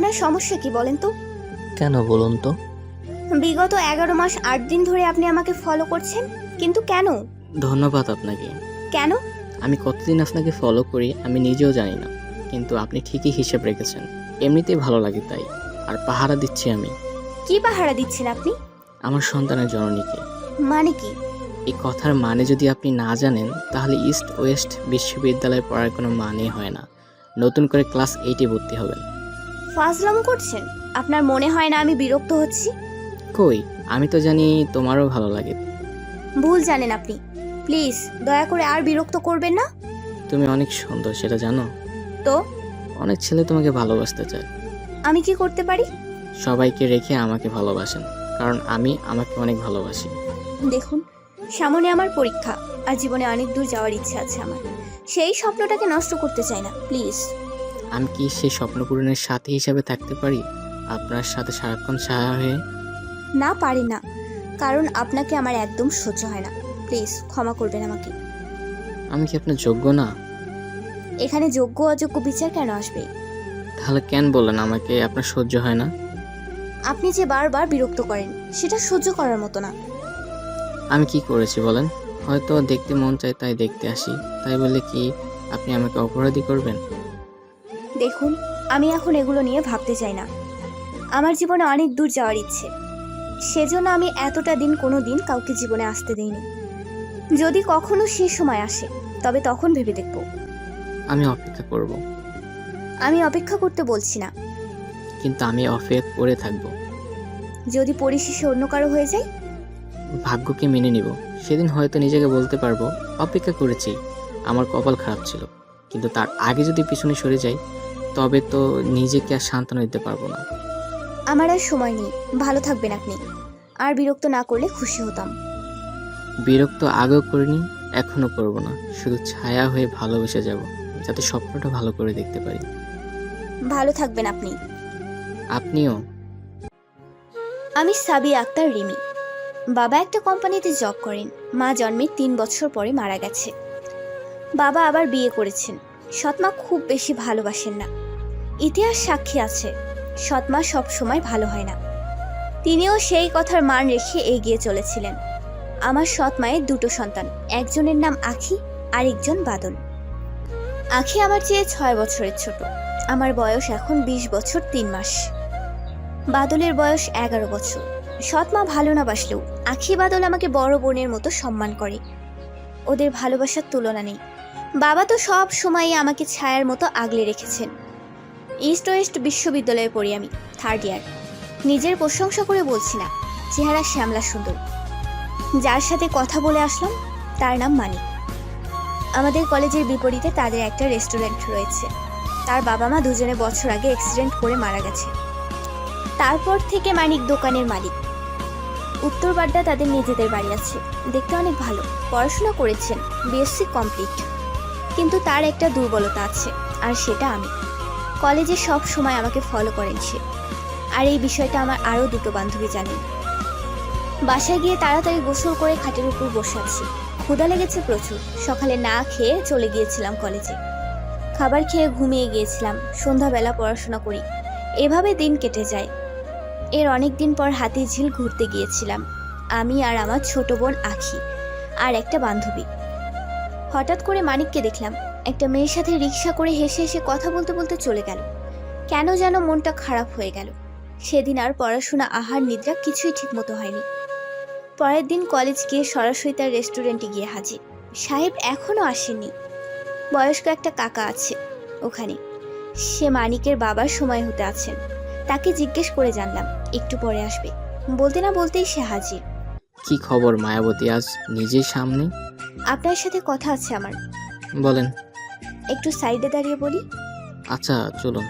আপনার সমস্যা কি বলেন তো? কেন বলুন তো? বিগত 11 মাস 8 দিন ধরে আপনি আমাকে ফলো করছেন, কিন্তু কেন? ধন্যবাদ আপনাকে। কেন? আমি কতদিন আপনাকে ফলো করি আমি নিজেও জানি না, কিন্তু আপনি ঠিকই হিসেব রেখেছেন। এমনিতেই ভালো লাগে তাই। আর পাহারা দিচ্ছি আমি কি পাহারা দিচ্ছেন আপনি? আমার সন্তানের জননীকে। মানে কি? এই কথার মানে যদি আপনি না জানেন তাহলে ইস্ট ওয়েস্ট বিশ্ববিদ্যালয়ে পড়ার কোনো মানে হয় না। নতুন করে ক্লাস 8-এ ভর্তি হবেন। ফাজলামো করছেন? আপনার মনে হয় না আমি বিরক্ত হচ্ছি? কই, আমি তো জানি তোমারও ভালো লাগে। ভুল জানেন আপনি। প্লিজ দয়া করে আর বিরক্ত করবেন না। তুমি অনেক সুন্দর, সেটা জানো? তো অনেক ছেলে তোমাকে ভালোবাসতে চায়। আমি কি করতে পারি? সবাইকে রেখে আমাকে ভালোবাসেন, কারণ আমি আমাকে অনেক ভালোবাসি। দেখুন, সামনে আমার পরীক্ষা, আর জীবনে অনেক দূর যাওয়ার ইচ্ছা আছে আমার। সেই স্বপ্নটাকে নষ্ট করতে চাই না, প্লিজ। আমি কি সেই স্বপ্ন পূরণের সাথী হিসাবে থাকতে পারি আপনার সাথে সারাক্ষণ ছায়া হয়ে? না, পারি না, কারণ আপনাকে আমার একদম সহ্য হয় না। প্লিজ ক্ষমা করবেন আমাকে। আমি কি আপনার যোগ্য না? এখানে যোগ্য অযোগ্য বিচার কেন আসবে? তাহলে কেন বললেন আমাকে আপনার সহ্য হয় না? আপনি যে বারবার বিরক্ত করেন, সেটা সহ্য করার মতো না। আমি কি করেছি বলেন? হয়তো দেখতে মন চায় তাই দেখতে আসি, তাই বলে কি আপনি আমাকে অপরাধী করবেন? দেখুন, আমি এখন এগুলো নিয়ে ভাবতে চাই না। আমার জীবনে অনেক দূর যাওয়ার ইচ্ছে, সেজন্য আমি এতটা দিন কোনো দিন কাউকে জীবনে আসতে দেইনি। যদি কখনো সে সময় আসে, তবে তখন ভেবে দেখব। আমি অপেক্ষা করব, আমি অপেক্ষা করতে বলছি না। কিন্তু আমি অপেক্ষা করে থাকব। যদি পরিশেষে অন্য কারো হয়ে যায়? ভাগ্যকে মেনে নিব। সেদিন হয়তো নিজেকে বলতে পারবো অপেক্ষা করেছি, আমার কপাল খারাপ ছিল। কিন্তু তার আগে যদি পিছনে সরে যাই, তবে তো নিজেকে আর সান্ত্বনা দিতে পারবো না। আমার আর সময় নেই। ভালো থাকবেন আপনি। আর বিরক্ত না করলে খুশি হতাম। বিরক্ত আগেও করিনি, এখনো করব না। শুধু ছায়া হয়ে ভালোবেসে যাব, যাতে স্বপ্নটা ভালো করে দেখতে পারি। ভালো থাকবেন আপনি। আপনিও। আমি সাবিয়া আক্তার রিমি। বাবা একটা কোম্পানিতে জব করেন। মা জন্মের 3 বছর পরে মারা গেছে। বাবা আবার বিয়ে করেছেন। সৎমা খুব বেশি ভালোবাসেন না। ইতিহাস সাক্ষী আছে, সৎমা সব সময় ভালো হয় না। তিনিও সেই কথার মান রেখে এগিয়ে চলেছিলেন। আমার সৎ মায়ের 2টো সন্তান, একজনের নাম আখি, আরেকজন বাদল। আখি আমার চেয়ে 6 বছরের ছোট। আমার বয়স এখন 20 বছর 3 মাস। বাদলের বয়স 11 বছর। সৎ মা ভালো না বাসলেও আখি বাদল আমাকে বড় বোনের মতো সম্মান করে। ওদের ভালোবাসার তুলনা নেই। বাবা তো সব সময় আমাকে ছায়ার মতো আগলে রেখেছেন। ইস্ট ওয়েস্ট বিশ্ববিদ্যালয়ে পড়ি আমি, 3rd ইয়ার। নিজের প্রশংসা করে বলছি না, চেহারা শ্যামলা সুন্দর। যার সাথে কথা বলে আসলাম তার নাম মানিক। আমাদের কলেজের বিপরীতে তাদের একটা রেস্টুরেন্ট রয়েছে। তার বাবা মা দুজনে বছর আগে অ্যাক্সিডেন্ট করে মারা গেছে। তারপর থেকে মানিক দোকানের মালিক। উত্তর বাড্ডা তাদের নিজেদের বাড়ি আছে। দেখতে অনেক ভালো, পড়াশোনা করেছেন, বিএসসি কমপ্লিট। কিন্তু তার একটা দুর্বলতা আছে, আর সেটা আমি। কলেজে সব সময় আমাকে ফলো করেন সে। আর এই বিষয়টা আমার আরও 2টো বান্ধবী জানেন। বাসায় গিয়ে তাড়াতাড়ি গোসল করে খাটের উপর বসে আছি। ক্ষুধা লেগেছে প্রচুর। সকালে না খেয়ে চলে গিয়েছিলাম কলেজে। খাবার খেয়ে ঘুমিয়ে গিয়েছিলাম। সন্ধ্যাবেলা পড়াশোনা করি। এভাবে দিন কেটে যায়। এর অনেক দিন পর হাতিঝিল ঘুরতে গিয়েছিলাম, আমি আর আমার ছোট বোন আখি আর একটা বান্ধবী। হঠাৎ করে মানিককে দেখলাম একটা মেয়ের সাথে রিক্সা করে হেসে হেসে কথা বলতে বলতে চলে গেল। কেন যেন মনটা খারাপ হয়ে গেল। সেদিন আর পড়াশোনা, আহার, নিদ্রা কিছুই ঠিকমতো হয়নি। পরের দিন কলেজ গিয়ে সরাসরি তার রেস্টুরেন্টে গিয়ে হাজির। সাহেব এখনো আসেননি। বয়স্ক একটা কাকা আছে ওখানে। সে মানিকের বাবার সময় হতে আছেন। তাকে জিজ্ঞেস করে জানলাম একটু পরে আসবে। বলতে না বলতেই সে হাজির। কি খবর মায়াবতী, আজ নিজের সামনে? আপনার সাথে কথা আছে আমার। বলেন। একটু সাইডে দাঁড়িয়ে বলি। আচ্ছা চলুন।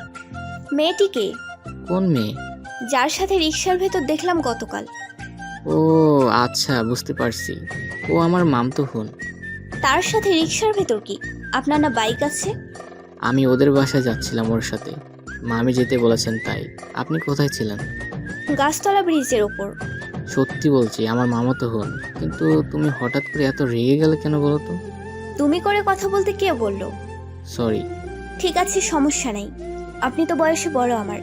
মেয়েটিকে, কোন মেয়ে? যার সাথে রিক্সার ভেতর দেখলাম গতকাল। ও আচ্ছা, বুঝতে পারছি। ও আমার মামতো বোন। তার সাথে রিক্সার ভেতর কি? আপনার না বাইক আছে? আমি ওদের বাসায় যাচ্ছিলাম ওর সাথে। মামি যেতে বলেছেন তাই। আপনি কোথায় ছিলেন? গাছতলা ব্রিজের ওপর। সত্যি বলছি, আমার মামাতো বোন। কিন্তু তুমি হঠাৎ করে এত রেগে গেলে কেন বলো তো? তুমি করে কথা বলতে কে বললো? সরি। ঠিক আছে, সমস্যা নেই। আপনি তো বয়সে বড় আমার।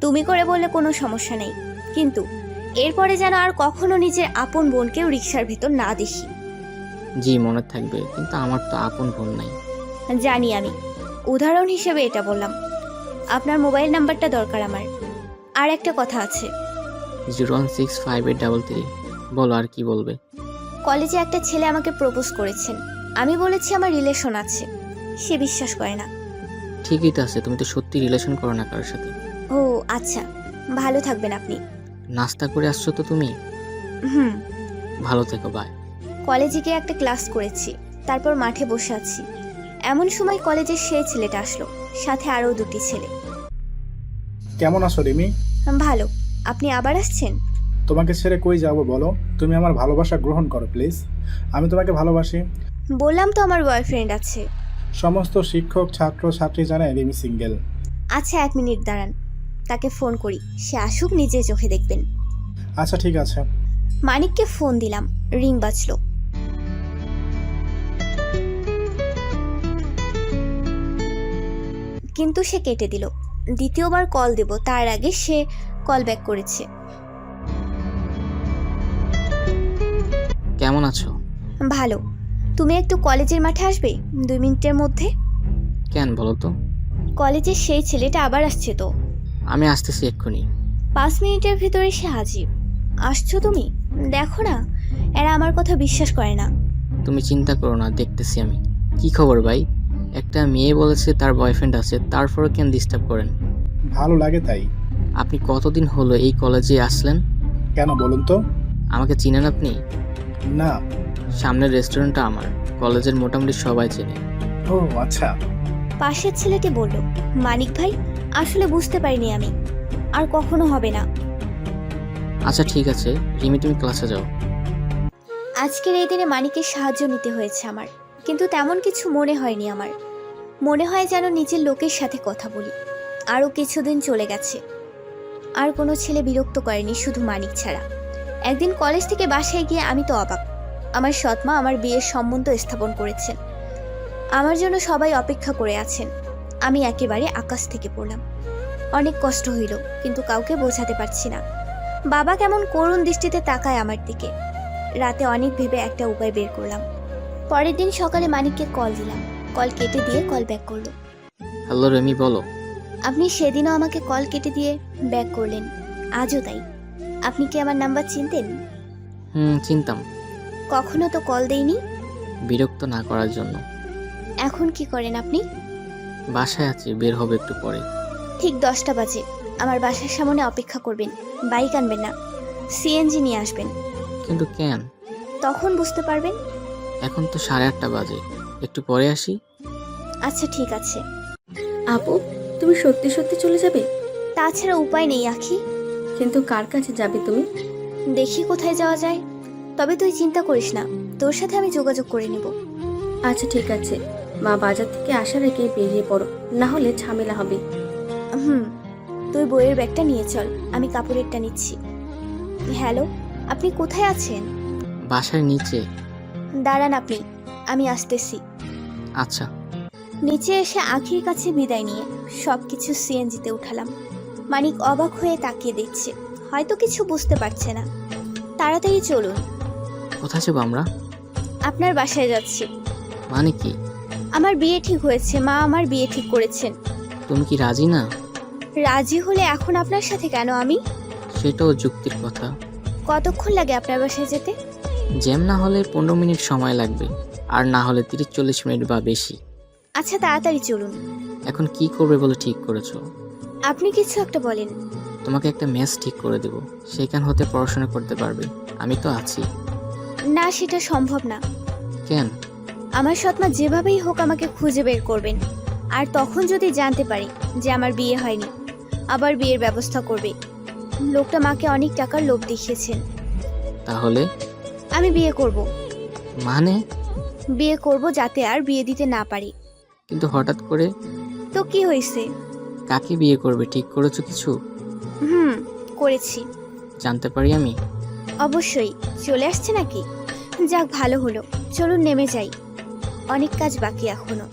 তুমি করে বললে কোনো সমস্যা নেই, কিন্তু এরপরে যেন আর কখনো নিজের আপন বোনকেও রিক্সার ভেতর না দেখি। জি মনে থাকবে, কিন্তু আমার তো আপন বোন নাই। জানি আমি, উদাহরণ হিসেবে এটা বললাম। আপনার মোবাইল নাম্বারটা দরকার আমার। আর একটা কথা আছে। 0165833। বলো, আর কি বলবে? কলেজে একটা ছেলে আমাকে প্রপোজ করেছেন। আমি বলেছি আমার রিলেশন আছে, সে বিশ্বাস করে না। ঠিকই তো আছে, তুমি তো সত্যি রিলেশন করো না কারোর সাথে। ও আচ্ছা, ভালো থাকবেন আপনি। নাস্তা করে আসছো তো তুমি? হুম। ভালো থেকো, বাই। কলেজে গিয়ে একটা ক্লাস করেছি, তারপর মাঠে বসে আছি। এমন সময় কলেজের সেই ছেলেটা আসলো, সাথে আরও দুটি ছেলে। কেমন আছো রিমি? ভালো। আপনি আবার আসছেন? তোমাকে ছেড়ে কই যাব বলো? তুমি আমার ভালোবাসা গ্রহণ করো প্লিজ। আমি তোমাকে ভালোবাসি। বললাম তো আমার বয়ফ্রেন্ড আছে। সমস্ত শিক্ষক ছাত্র ছাত্রী জানে রিমি সিঙ্গেল। আচ্ছা 1 মিনিট দাঁড়ান, তাকে ফোন করি, সে আসুক, নিজে চোখে দেখবেন। আচ্ছা ঠিক আছে। মানিককে ফোন দিলাম, রিং বাজলো। কিন্তু সে কেটে দিল। দ্বিতীয়বার কল দেব তার আগে সে কল ব্যাক করেছে। কেমন আছো? ভালো। তুমি একটু কলেজের মাঠে আসবে 2 মিনিটের মধ্যে? কেন বলো তো? কলেজের সেই ছেলেটা আবার আসছে তো। আমি আসতেছি এক্ষুনি। 5 মিনিটের ভিতরে সে হাজির। আসছো তুমি? দেখো না, এরা আমার কথা বিশ্বাস করে না। তুমি চিন্তা করো না, দেখতেছি আমি। কি খবর ভাই? একটা মেয়ে বলেছে তার বয়ফ্রেন্ড আছে, তারপরে কেন ডিস্টার্ব করেন? ভালো লাগে তাই। আপনি কতদিন হলো এই কলেজে আসলেন? কেন বলুন তো? আমাকে চিনেন আপনি? না। সামনের রেস্টুরেন্টটা আমার, কলেজের মোটামুটি সবাই চেনে। ও আচ্ছা। পাশের ছেলেটি বলল, মানিক ভাই, আসলে বুঝতে পারিনি আমি, আর কখনো হবে না। আচ্ছা ঠিক আছে রিমি, তুমি ক্লাসে যাও। আজকের এই দিনে মানিকের সাহায্য নিতে হয়েছে আমার, কিন্তু তেমন কিছু মনে হয়নি আমার। মনে হয় যেন নিজের লোকের সাথে কথা বলি। আরও কিছুদিন চলে গেছে, আর কোনো ছেলে বিরক্ত করেনি শুধু মানিক ছাড়া। একদিন কলেজ থেকে বাসায় গিয়ে আমি তো অবাক। আমার সৎমা আমার বিয়ের সম্বন্ধ স্থাপন করেছেন। আমার জন্য সবাই অপেক্ষা করে আছেন। আমি একেবারে আকাশ থেকে পড়লাম। অনেক কষ্ট হইল, কিন্তু কাউকে বোঝাতে পারছি না। বাবা কেমন করুণ দৃষ্টিতে তাকায় আমার দিকে। রাতে অনেক ভেবে একটা উপায় বের করলাম। পরের দিন সকালে মানিককে কল দিলাম, কল কেটে দিয়ে কল ব্যাক করলো। হ্যালো রিমি, বলো। আপনি সেদিনও আমাকে কল কেটে দিয়ে ব্যাক করলেন, আজও তাই। আপনি কি আমার নাম্বার চিনতেন? চিনতাম। কখনো তো কল দেইনি। বিরক্ত না করার জন্য। এখন কি করেন আপনি? বাসায় আছি, বের হবে একটু পরে। ঠিক 10টা বাজে আমার বাসার সামনে অপেক্ষা করবেন। বাইক আনবেন না, সিএনজি নিয়ে আসবেন। কিন্তু কেন? তখন বুঝতে পারবেন। এখন তো 8:30 বাজে, একটু পরে আসি। আচ্ছা ঠিক আছে। আপু, তুমি সত্যি সত্যি চলে যাবে? তাছাড়া উপায় নেই আখি। কিন্তু কার কাছে যাবে তুমি? দেখি কোথায় যাওয়া যায়। তবে তুই চিন্তা করিস না, তোর সাথে আমি যোগাযোগ করে নেব। আচ্ছা ঠিক আছে, মা বাজার থেকে আসার আগে বেরিয়ে পড়ো, না হলে ঝামেলা হবে। তুই বইয়ের ব্যাগটা নিয়ে চল, আমি কাপড়েরটা নিচ্ছি। হ্যালো, আপনি কোথায় আছেন? বাসার নিচে। দাঁড়ান আপনি, আমি আসতেছি। আচ্ছা। নিচে এসে আখির কাছে বিদায় নিয়ে সবকিছু সিএনজিতে উঠালাম। মানিক অবাক হয়ে তাকিয়ে দেখছে, হয়তো কিছু বুঝতে পারছে না। তাড়াতাড়ি চলুন। কোথায় যাবো আমরা? আপনার বাসায় যাচ্ছি। মানে কি? আমার বিয়ে ঠিক হয়েছে, মা আমার বিয়ে ঠিক করেছেন। তুমি কি রাজি না? রাজি হলে এখন আপনার সাথে কেন আমি? সেটাও যুক্তির কথা। কতক্ষণ লাগে আপনার বাসায় যেতে? জ্যাম না হলে 15 মিনিট সময় লাগবে, আর না হলে 30-40 মিনিট বা বেশি। আচ্ছা তাড়াতাড়ি চলুন। এখন কি করবে বলে ঠিক করেছো? আপনি কিছু একটা বলেন। তোমাকে একটা মেস ঠিক করে দেব, সেখান হতে পড়াশোনা করতে পারবে। আমি তো আছি। না, সেটা সম্ভব না। কেন? আমার সৎমা যেভাবেই হোক আমাকে খুঁজে বের করবেন, আর তখন যদি জানতে পারি যে আমার বিয়ে হয়নি, আবার বিয়ের ব্যবস্থা করবে। লোকটা মাকে অনেক টাকার লোভ দেখিয়েছেন। তাহলে? আমি বিয়ে করব। মানে? বিয়ে করব যাতে আর বিয়ে দিতে না পারি। কিন্তু হঠাৎ করে? তো কি হয়েছে? কাকে বিয়ে করবে ঠিক করেছো কিছু? করেছি। জানতে পারি আমি? অবশ্যই। চলে আসছে নাকি? যাক ভালো হলো, চলুন নেমে যাই, অনেক কাজ বাকি এখনো।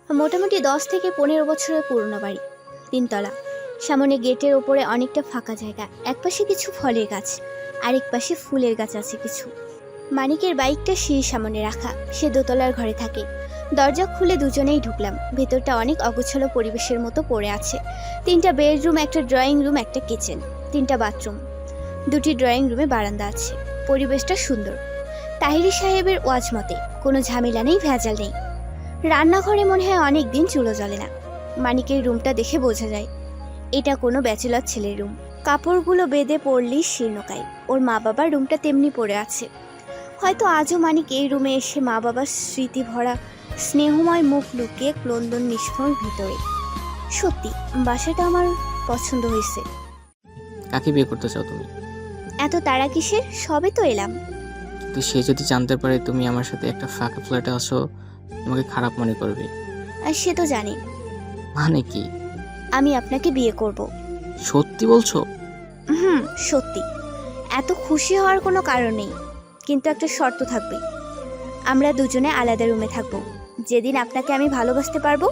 মোটামুটি 10 থেকে 15 বছরের পুরনো বাড়ি, 3 তলা। সামনে গেটের ওপরে অনেকটা ফাঁকা জায়গা, একপাশে কিছু ফলের গাছ, আরেক পাশে ফুলের গাছ আছে কিছু। মানিকের বাইকটা সিঁড়ির সামনে রাখা, সে দোতলার ঘরে থাকে। দরজা খুলে দুজনেই ঢুকলাম। ভেতরটা অনেক অগোছালো পরিবেশের মতো পড়ে আছে। 3টা বেডরুম, একটা ড্রয়িং রুম, একটা কিচেন, 3টা বাথরুম, 2টি ড্রয়িং রুমে বারান্দা আছে। পরিবেশটা সুন্দর। তাহিরি সাহেবের ওয়াজ মতে কোনো ঝামেলা নেই, ভেজাল নেই। রান্নাঘরে মনে হয় অনেক দিন চুলো জ্বলে না। মানিকের রুমটা দেখে বোঝা যায় এটা কোনো ব্যাচেলর ছেলের রুম। কাপড়গুলো বেঁধে পড়লি শীর্ণকায়। ওর মা বাবার রুমটা তেমনি পড়ে আছে। হয়তো আজও মানিক এই রুমে এসে মা বাবার স্মৃতি ভরা স্নেহময় মুখ লুকিয়ে ক্লন্দন নিষ্ফল ভিতরে। সত্যি বাসাটা আমার পছন্দ হয়েছে। কাকে বিয়ে করতে চাও তুমি? এত তাড়া কিসের? সবে তো এলাম। কিন্তু সে যদি জানতে পারে তুমি আমার সাথে একটা ফাঁকা ফ্ল্যাটে আসো, তোমাকে খারাপ মনে করবে। আর সে তো জানে মানে কি? আমি আপনাকে বিয়ে করব। সত্যি বলছো? সত্যি। এত খুশি হওয়ার কোনো কারণ নেই, কিন্তু একটা শর্ত থাকবে। আমরা দুজনে আলাদা রুমে থাকব। যেদিন আপনাকে আমি ভালোবাসতে পারবো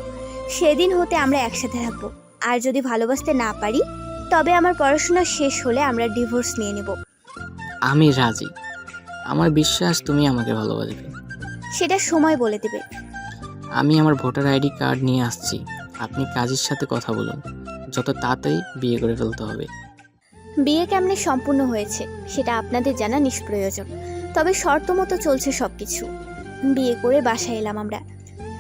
সেদিন হতে আমরা একসাথে থাকবো। আর যদি ভালোবাসতে না পারি তবে আমার পড়াশোনা শেষ হলে আমরা ডিভোর্স নিয়ে নেব। আমি রাজি। আমার বিশ্বাস তুমি আমাকে ভালোবাসবে। সেটা সময় বলে দেবে। আমি আমার ভোটার আইডি কার্ড নিয়ে আসছি। আপনি কাজের সাথে কথা বলুন, যত তাড়াতাড়ি বিয়ে করে ফেলতে হবে। বিয়ে কেমনে সম্পূর্ণ হয়েছে সেটা আপনাদের জানা নিষ্প্রয়োজন, তবে শর্ত মতো চলছে সব কিছু। বিয়ে করে বাসায় এলাম আমরা।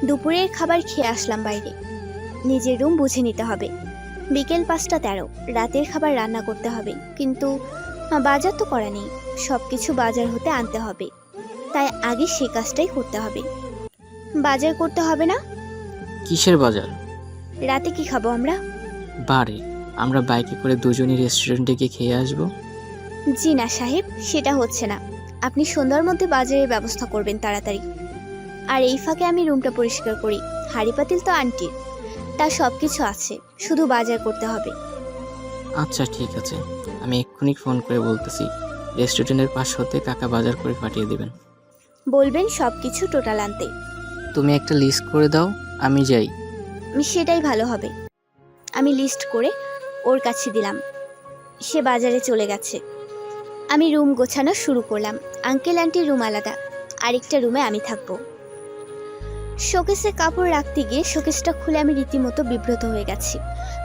দুপুরের খাবার খেয়ে আসলাম বাইরে। নিজের রুম বুঝে নিতে হবে। বিকেল 5:13, রাতের খাবার রান্না করতে হবে, কিন্তু বাজার তো করা নেই। সব কিছু বাজার হতে আনতে হবে, তাই আগে সে কাজটাই করতে হবে। বাজার করতে হবে না? কিসের বাজার? রাতে কি খাবো আমরা? বারে আমরা বাইকে করে দুজনই রেস্টুরেন্টে গিয়ে খেয়ে আসবো। জি না সাহেব, সেটা হচ্ছে না। আপনি সন্ধ্যার মধ্যে বাজারের ব্যবস্থা করবেন তাড়াতাড়ি। আর এই ফাঁকে আমি রুমটা পরিষ্কার করি। হাঁড়ি পাতিল তো আন্টির, তার সব কিছু আছে, শুধু বাজার করতে হবে। আচ্ছা ঠিক আছে, আমি এক্ষুনি ফোন করে বলতেছি। রেস্টুরেন্টের পাশ হতে কাকা বাজার করে পাঠিয়ে দেবেন। বলবেন সব কিছু টোটাল আনতে। তুমি একটা লিস্ট করে দাও, আমি যাই। সেটাই ভালো হবে। আমি লিস্ট করে ওর কাছে দিলাম। সে বাজারে চলে গেছে। আমি রুম গোছানো শুরু করলাম। আঙ্কেল আন্টির রুম আলাদা, আরেকটা রুমে আমি থাকবো। শোকেসে কাপড় রাখতে গিয়ে শোকেসটা খুলে আমি রীতিমতো বিব্রত হয়ে গেছি।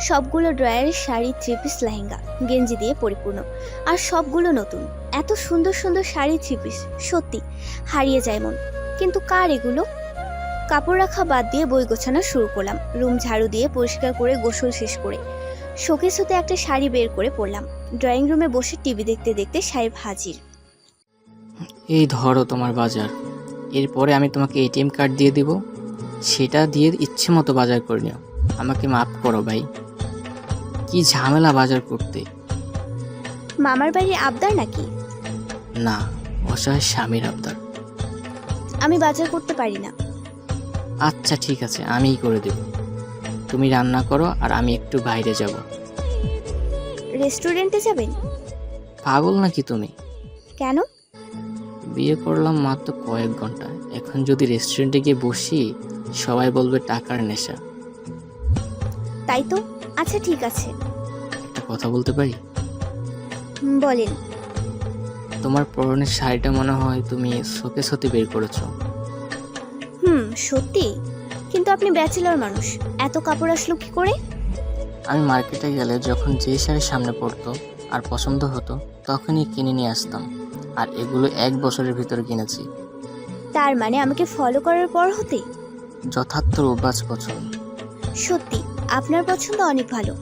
সবগুলো ড্রয়ারের শাড়ি, 3 পিস, লেহেঙ্গা, গেঞ্জি দিয়ে পরিপূর্ণ, আর সবগুলো নতুন। এত সুন্দর সুন্দর শাড়ি, 3 পিস, সত্যি হারিয়ে যায় মন। কিন্তু কার এগুলো? কাপড় রাখা বাদ দিয়ে বই গোছানো শুরু করলাম। রুম ঝাড়ু দিয়ে পরিষ্কার করে গোসল শেষ করে শোকেস হতে একটা শাড়ি বের করে পরলাম। ড্রয়িং রুমে বসে টিভি দেখতে দেখতে সাহেব হাজির। এই ধরো তোমার বাজার। এরপরে আমি তোমাকে এটিএম কার্ড দিয়ে দিব, সেটা দিয়ে ইচ্ছে মতো বাজার করে নিও। আমাকে মাফ করো ভাই, কি ঝামেলা বাজার করতে। মামার বাড়ির আবদার নাকি? না, অসহায় স্বামীর আবদার। আমি বাজার করতে পারি না। আচ্ছা ঠিক আছে, আমিই করে দেব। তুমি রান্না করো আর আমি একটু বাইরে যাব। রেস্টুরেন্টে যাবেন? পাগল নাকি তুমি? কেন? বিয়ে করলাম মাত্র কয়েক ঘন্টা, এখন যদি রেস্টুরেন্টে গিয়ে বসি সবাই বলবে টাকার নেশা। তাই তো। আচ্ছা ঠিক আছে। একটা কথা বলতে পারি? বলেন। তোমার পরনের শাড়িটা মনে হয় তুমি শোকেস হতে বের করেছো। সত্যি? কিন্তু আপনি ব্যাচেলর মানুষ, এত কাপড় আসলো কি করে? আমি মার্কেটে গেলে যখন যে শাড়ি সামনে পড়তো আর পছন্দ হতো তখনই কিনে নিয়ে আসতাম, আর এগুলো 1 বছরের ভিতরে কিনেছি। তার মানে আমাকে ফলো করার পর হতে? যথার্থ অভ্যাস পছন্দ। সত্যি আপনার পছন্দ অনেক ভালো।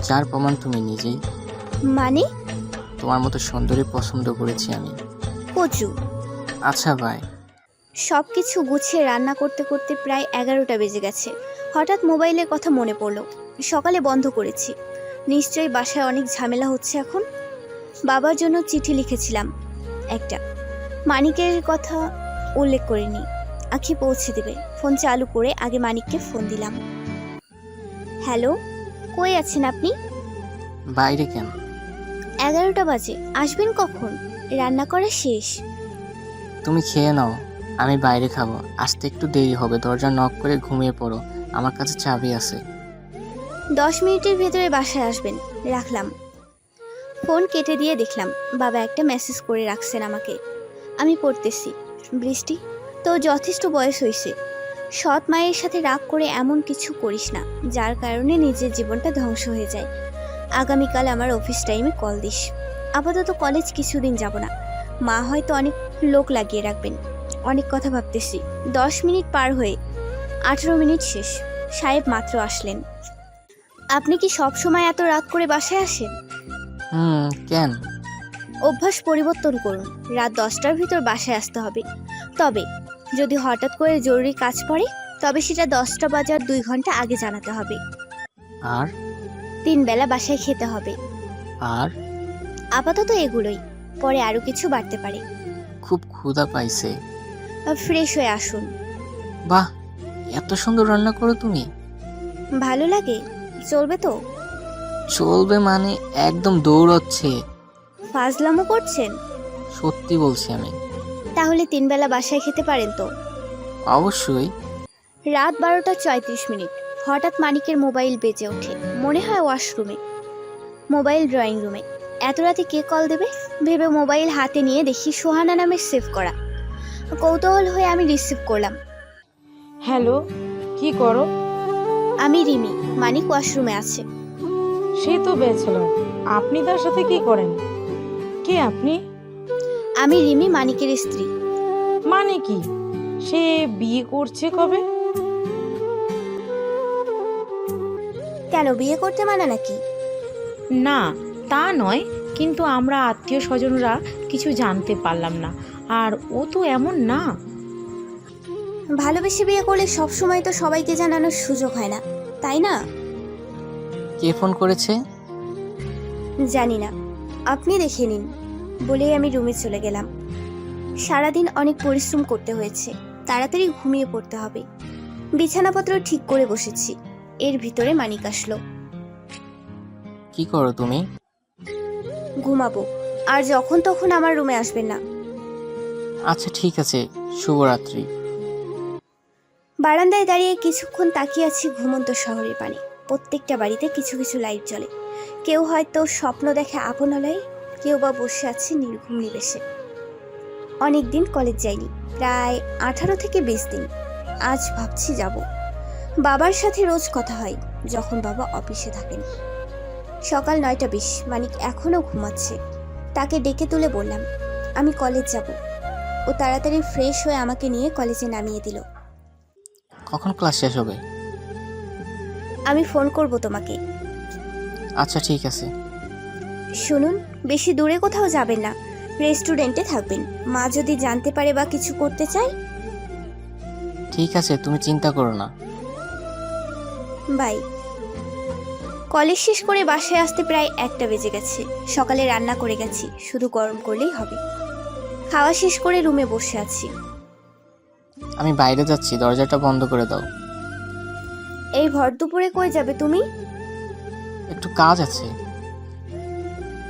যার প্রমাণ তুমি নিজেই। মানে? তোমার মতো সুন্দরী পছন্দ করেছি আমি। কচু। আচ্ছা বাই। সব কিছু গুছিয়ে রান্না করতে করতে প্রায় 11টা বেজে গেছে। হঠাৎ মোবাইলের কথা মনে পড়লো। সকালে বন্ধ করেছি। নিশ্চয়ই বাসায় অনেক ঝামেলা হচ্ছে এখন। বাবার জন্য চিঠি লিখেছিলাম একটা, মানিকের কথা উল্লেখ করিনি। আখি পৌঁছে দেবে। ফোন চালু করে আগে মানিককে ফোন দিলাম। হ্যালো, কই আছেন আপনি? বাইরে কেন? 11টা বাজে। আসবেন কখন? রান্না করা শেষ। তুমি খেয়ে নাও, আমি বাইরে খাবো। আসতে একটু দেরি হবে, দরজা নক করে ঘুমিয়ে পড়ো, আমার কাছে চাবি আছে। 10 মিনিটের ভেতরে বাসায় আসবেন। রাখলাম। ফোন কেটে দিয়ে দেখলাম বাবা একটা মেসেজ করে রাখছেন আমাকে। আমি পড়তেছি, বৃষ্টি, তোর যথেষ্ট বয়স হয়েছে। সৎ মায়ের সাথে রাগ করে এমন কিছু করিস না যার কারণে নিজের জীবনটা ধ্বংস হয়ে যায়। আগামীকাল আমার অফিস টাইমে কল দিস। আপাতত কলেজ কিছুদিন যাব না, মা হয়তো অনেক লোক লাগিয়ে রাখবেন। অনেক কথা ভাবতেছি। 10 মিনিট পার হয়ে 18 মিনিট শেষ। সাহেব মাত্র আসলেন। আপনি কি সব সময় এত রাত করে বাসায় আসেন? কেন? অভ্যাস পরিবর্তন করুন। রাত 10টার ভিতর বাসায় আসতে হবে। তবে যদি হঠাৎ করে জরুরি কাজ পড়ে তবে সেটা 10টা বাজার 2 ঘন্টা আগে জানাতে হবে। আর 3 বেলা বাসায় খেতে হবে। আর আপাতত এগুলোই, পরে আরো কিছু বাড়তে পারে। খুব ক্ষুধা পাইছে। ফ্রেশ হয়ে আসুন। বাহ, এত সুন্দর রান্না করো তুমি। ভালো লাগে? চলবে তো? চলবে মানে একদম দৌড়চ্ছে। ফাজলামো করছেন? সত্যি বলছি আমি। তাহলে 3 বেলা বাসায় খেতে পারেন তো? অবশ্যই। রাত 12:34। হঠাৎ মানিকের মোবাইল বেজে ওঠে। মনে হয় ওয়াশরুমে। মোবাইল ড্রয়িং রুমে। এত রাতে কে কল দেবে ভেবে মোবাইল হাতে নিয়ে দেখি সোহানা নামের সেভ করা। কৌতূহল হয়ে আমি রিসিভ করলাম। হ্যালো, কি করো? আমি রিমি, মানিক ওয়াশরুমে আছে। সে তো ব্যাচেলর, আপনি তার সাথে কি করেন? কে আপনি? আমি রিমি, মানিকের স্ত্রী। মানে কি? সে বিয়ে করছে কবে? কেন, বিয়ে করতে মানা নাকি? না, তা নয়, কিন্তু আমরা আত্মীয় স্বজনরা কিছু জানতে পারলাম না। আর ও তো এমন না। ভালোবেসে বিয়ে করলে সব সময় তো সবাইকে জানানোর সুযোগ হয় না, তাই না? কে ফোন করেছে? জানি না, আপনি দেখে নিন বলেই আমি রুমে চলে গেলাম। সারাদিন অনেক পরিশ্রম করতে হয়েছে, তাড়াতাড়ি ঘুমিয়ে পড়তে হবে। বিছানাপত্র ঠিক করে বসেছি, এর ভিতরে মানিক আসলো। কি করো তুমি? ঘুমাবো, আর যখন তখন আমার রুমে আসবেন না। আচ্ছা ঠিক আছে, শুভরাত্রি। বারান্দায় দাঁড়িয়ে কিছুক্ষণ তাকিয়ে আছি ঘুমন্ত শহরের পানে। প্রত্যেকটা বাড়িতে কিছু কিছু লাইট জ্বলে। কেউ হয়তো স্বপ্ন দেখে আপনালয়ে, কেউ বা বসে আছে নির্ঘুম নিবেশে। অনেকদিন কলেজ যাইনি, প্রায় 18 থেকে 20 দিন। আজ ভাবছি যাব। বাবার সাথে রোজ কথা হয় যখন বাবা অফিসে থাকেন। সকাল 9:20, মানিক এখনও ঘুমাচ্ছে। তাকে ডেকে তুলে বললাম আমি কলেজ যাব। ও তাড়াতাড়ি ফ্রেশ হয়ে আমাকে নিয়ে কলেজে নামিয়ে দিল। কখন ক্লাস শেষ হবে? আমি ফোন করব তোমাকে। আচ্ছা ঠিক আছে। শুনুন, বেশি দূরে কোথাও যাবেন না, রেস্টুরেন্টে থাকবেন। মা যদি জানতে পারে বা কিছু করতে চায়। ঠিক আছে, তুমি চিন্তা করো না। বাই। কলেজ শেষ করে বাসায় আসতে প্রায় 1টা বেজে গেছে। সকালে রান্না করে গেছি, শুধু গরম করলেই হবে। খাওয়া শেষ করে রুমে বসে আছি। আমি বাইরে যাচ্ছি, দরজাটা বন্ধ করে দাও। এই ভর দুপুরে কই যাবে তুমি? একটু কাজ আছে।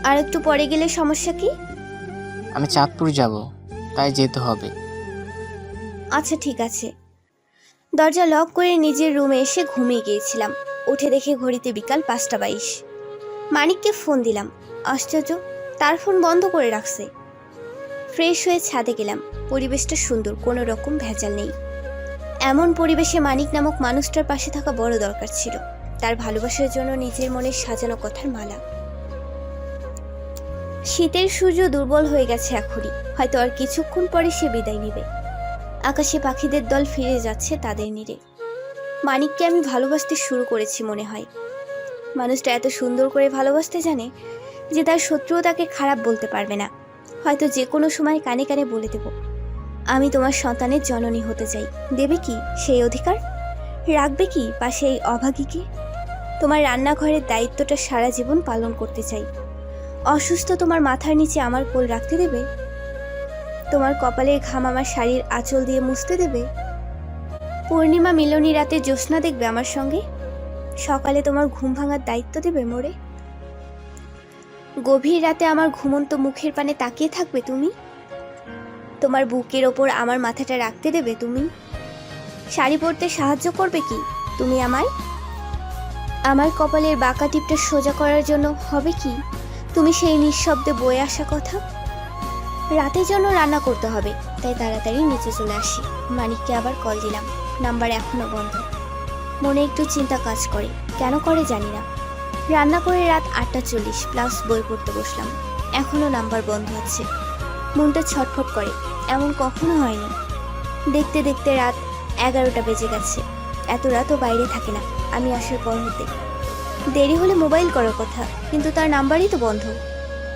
আর একটু পরে গেলে সমস্যা কি? আমি চাঁদপুর যাব, তাই যেতে হবে। আচ্ছা ঠিক আছে। দরজা লক করে নিজের রুমে এসে ঘুমিয়ে গিয়েছিলাম। উঠে দেখে ঘড়িতে বিকাল 5:22। মানিককে ফোন দিলাম। আশ্চর্য, তার ফোন বন্ধ করে রাখছে। ফ্রেশ হয়ে ছাদে গেলাম। পরিবেশটা সুন্দর, কোনো রকম ভেজাল নেই। এমন পরিবেশে মানিক নামক মানুষটার পাশে থাকা বড় দরকার ছিল। তার ভালোবাসার জন্য নিজের মনে সাজানো কথার মালা। শীতের সূর্য দুর্বল হয়ে গেছে এখনই, হয়তো আর কিছুক্ষণ পরে সে বিদায় নেবে। আকাশে পাখিদের দল ফিরে যাচ্ছে তাদের নীড়ে। মানিককে আমি ভালোবাসতে শুরু করেছি মনে হয়। মানুষটা এত সুন্দর করে ভালোবাসতে জানে যে তার শত্রুও তাকে খারাপ বলতে পারবে না। হয়তো যে কোনো সময় কানে কানে বলে দেব আমি তোমার সন্তানের জননী হতে চাই। দেবে কি সেই অধিকার? রাখবে কি পাশে এই অভাগীকে? তোমার রান্নাঘরের দায়িত্বটা সারা জীবন পালন করতে চাই। অসুস্থ তোমার মাথার নিচে আমার কোল রাখতে দেবে? তোমার কপালের ঘাম আমার শাড়ির আঁচল দিয়ে মুছতে দেবে? পূর্ণিমা মিলনী রাতে জ্যোৎস্না দেখবে আমার সঙ্গে? সকালে তোমার ঘুম ভাঙার দায়িত্ব দেবে মোরে? গভীর রাতে আমার ঘুমন্ত মুখের পানে তাকিয়ে থাকবে তুমি? তোমার বুকের ওপর আমার মাথাটা রাখতে দেবে তুমি? শাড়ি পরতে সাহায্য করবে কি তুমি আমায়? আমার কপালের বাঁকা টিপটা সোজা করার জন্য হবে কি তুমি সেই নিঃশব্দে বয়ে আসা কথা? রাতের জন্য রান্না করতে হবে, তাই তাড়াতাড়ি নিচে চলে আসি। মানিককে আবার কল দিলাম, নাম্বার এখনো বন্ধ। মনে একটু চিন্তা কাজ করে, কেন করে জানি না। রান্না করে রাত 8:40 প্লাস বই পড়তে বসলাম, এখনো নাম্বার বন্ধ আছে। মনটা ছটফট করে, এমন কখনো হয়নি। দেখতে দেখতে রাত 11টা বেজে গেছে। এত রাতও বাইরে থাকে না আমি আসার পর হতে। দেরি হলে মোবাইল করার কথা, কিন্তু তার নাম্বারই তো বন্ধ।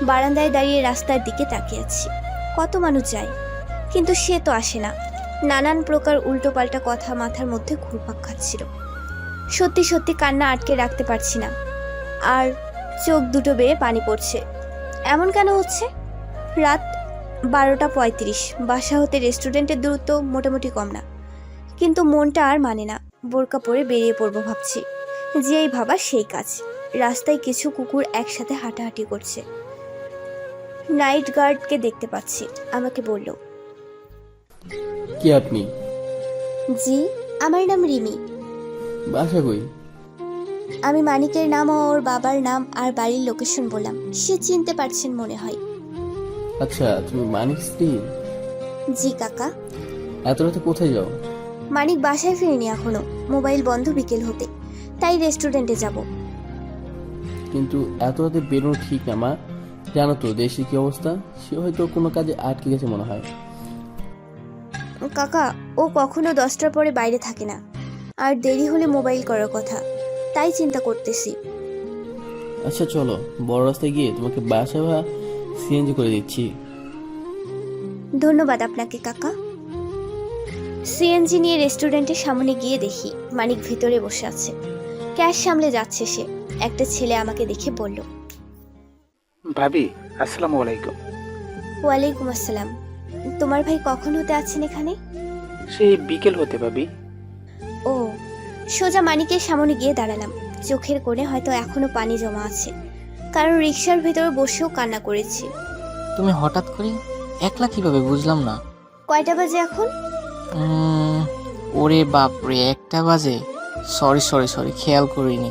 বারান্দায় দাঁড়িয়ে রাস্তার দিকে তাকিয়ে আছি, কত মানুষ যায় কিন্তু সে তো আসে না। নানান প্রকার উল্টোপাল্টা কথা মাথার মধ্যে ঘুরপাক খাচ্ছিল। সত্যি সত্যি কান্না আটকে রাখতে পারছি না, আর চোখ দুটো বেয়ে পানি পড়ছে। এমন কেন হচ্ছে? রাত 12:35, বাসা হতে রেস্টুরেন্টের দূরত্ব মোটামুটি কম না, কিন্তু মনটা আর মানে না। বোরকা পরে বেরিয়ে পড়বো ভাবছি, যেই ভাবা সেই কাজ। রাস্তায় কিছু কুকুর একসাথে হাঁটাহাঁটি করছে। নাইট গার্ডকে দেখতে পাচ্ছি, আমাকে বলল, কে আপনি? জি, আমার নাম রিমি। বাসা কই? আমি মানিকের নাম ও ওর বাবার নাম আর বাড়ির লোকেশন বললাম। সে চিনতে পারছেন মনে হয়। আচ্ছা, তুমি মানিক স্ত্রী? জি কাকা। এত রাতে কোথায় যাও? মানিক বাসায় ফিরেনি এখনো, মোবাইল বন্ধ বিকেল হতে, তাই রেস্টুরেন্টে যাব। কিন্তু এত রাতে বেরোনো ঠিক না মা। জানো তো দেশের কি অবস্থা, সে হয়তো কোনো কাজে আটকে গেছে মনে হয়। কাকা, ও কখনো 10টার পরে বাইরে থাকে না, আর দেরি হলে মোবাইল করার কথা, তাই চিন্তা করতেছি। আচ্ছা চলো, বড় রাস্তায় গিয়ে তোমাকে বাসা বা সিএনজি করে দিচ্ছি। ধন্যবাদ আপনাকে কাকা। সিএনজি নিয়ে রেস্টুরেন্টের সামনে গিয়ে দেখি মানিক ভিতরে বসে আছে, ক্যাশ সামলে যাচ্ছে সে। একটা ছেলে আমাকে দেখে বলল, ভাবি আসসালামু আলাইকুম। ওয়ালাইকুম আসসালাম। তোমার ভাই কখন হতে আছেন এখানে? সেই বিকেল হতে ভাবি। ও। সোজা মানিকের সামনে গিয়ে দাঁড়ালাম। চোখের কোণে হয়তো এখনো পানি জমা আছে, কারণ রিক্সার ভেতর বসেও কান্না করেছি। তুমি হঠাৎ করে একলা কিভাবে বুঝলাম না। কয়টা বাজে এখন? ওরে বাপরে, 1টা বাজে। সরি খেয়াল করিনি।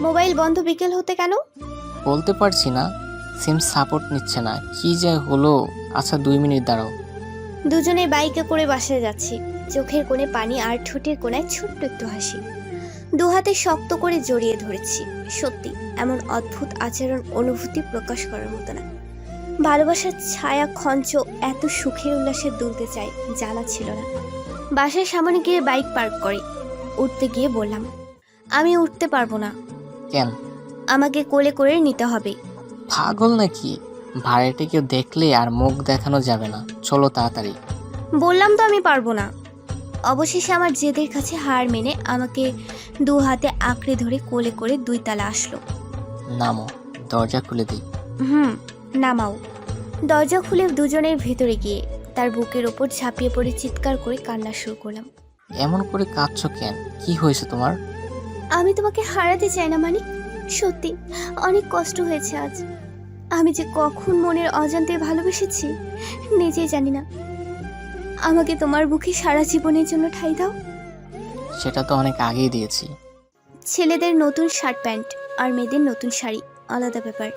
মোবাইল বন্ধ বিকেল হতে কেন? বলতে পারছি না, সিম সাপোর্ট নিচ্ছে না, কি যে হলো। আচ্ছা 2 মিনিট দাঁড়াও। দুজনে বাইকে করে বাসায় যাচ্ছি। চোখের কোণে পানি আর ঠোঁটের কোণায় ছোট্ট একটু হাসি। দু হাতে শক্ত করে জড়িয়ে ধরেছি। সত্যি এমন অদ্ভুত আচরণ অনুভূতি প্রকাশ করার মতো না। ভালোবাসার ছায়া খঞ্চ এত সুখের উল্লাসে দুলতে চাই, জ্বালা ছিল না। বাসার সামনে গিয়ে বাইক পার্ক করি। উঠতে গিয়ে বললাম, আমি উঠতে পারবো না, কেন? আমাকে কোলে করে নিতে হবে। পাগল নাকি? ভাড়াটে কেউ দেখলে আর মুখ দেখানো যাবে না, চলো তাড়াতাড়ি। বললাম তো আমি পারবো না। অবশেষে আমার জেদের কাছে হার মেনে আমাকে 2 হাতে আঁকড়ে ধরে কোলে করে 2 তালা আসলো। নামো, দরজা খুলে দিই। নামাও। দরজা খুলে দুজনের ভেতরে গিয়ে তার বুকের ওপর ঝাঁপিয়ে পড়ে চিৎকার করে কান্না শুরু করলাম। এমন করে কাঁদছো কেন? কি হয়েছে তোমার? আমি তোমাকে হারাতে চাই না মানিক, সত্যি অনেক কষ্ট হয়েছে আজ। আমি যে কখন মনের অজান্তে ভালোবেসেছি নিজেই জানি না। আমাকে তোমার বুকে সারা জীবনের জন্য ঠাঁই দাও। সেটা তো অনেক আগেই দিয়েছি। ছেলেদের নতুন শার্ট প্যান্ট আর মেয়েদের নতুন শাড়ি আলাদা ব্যাপার।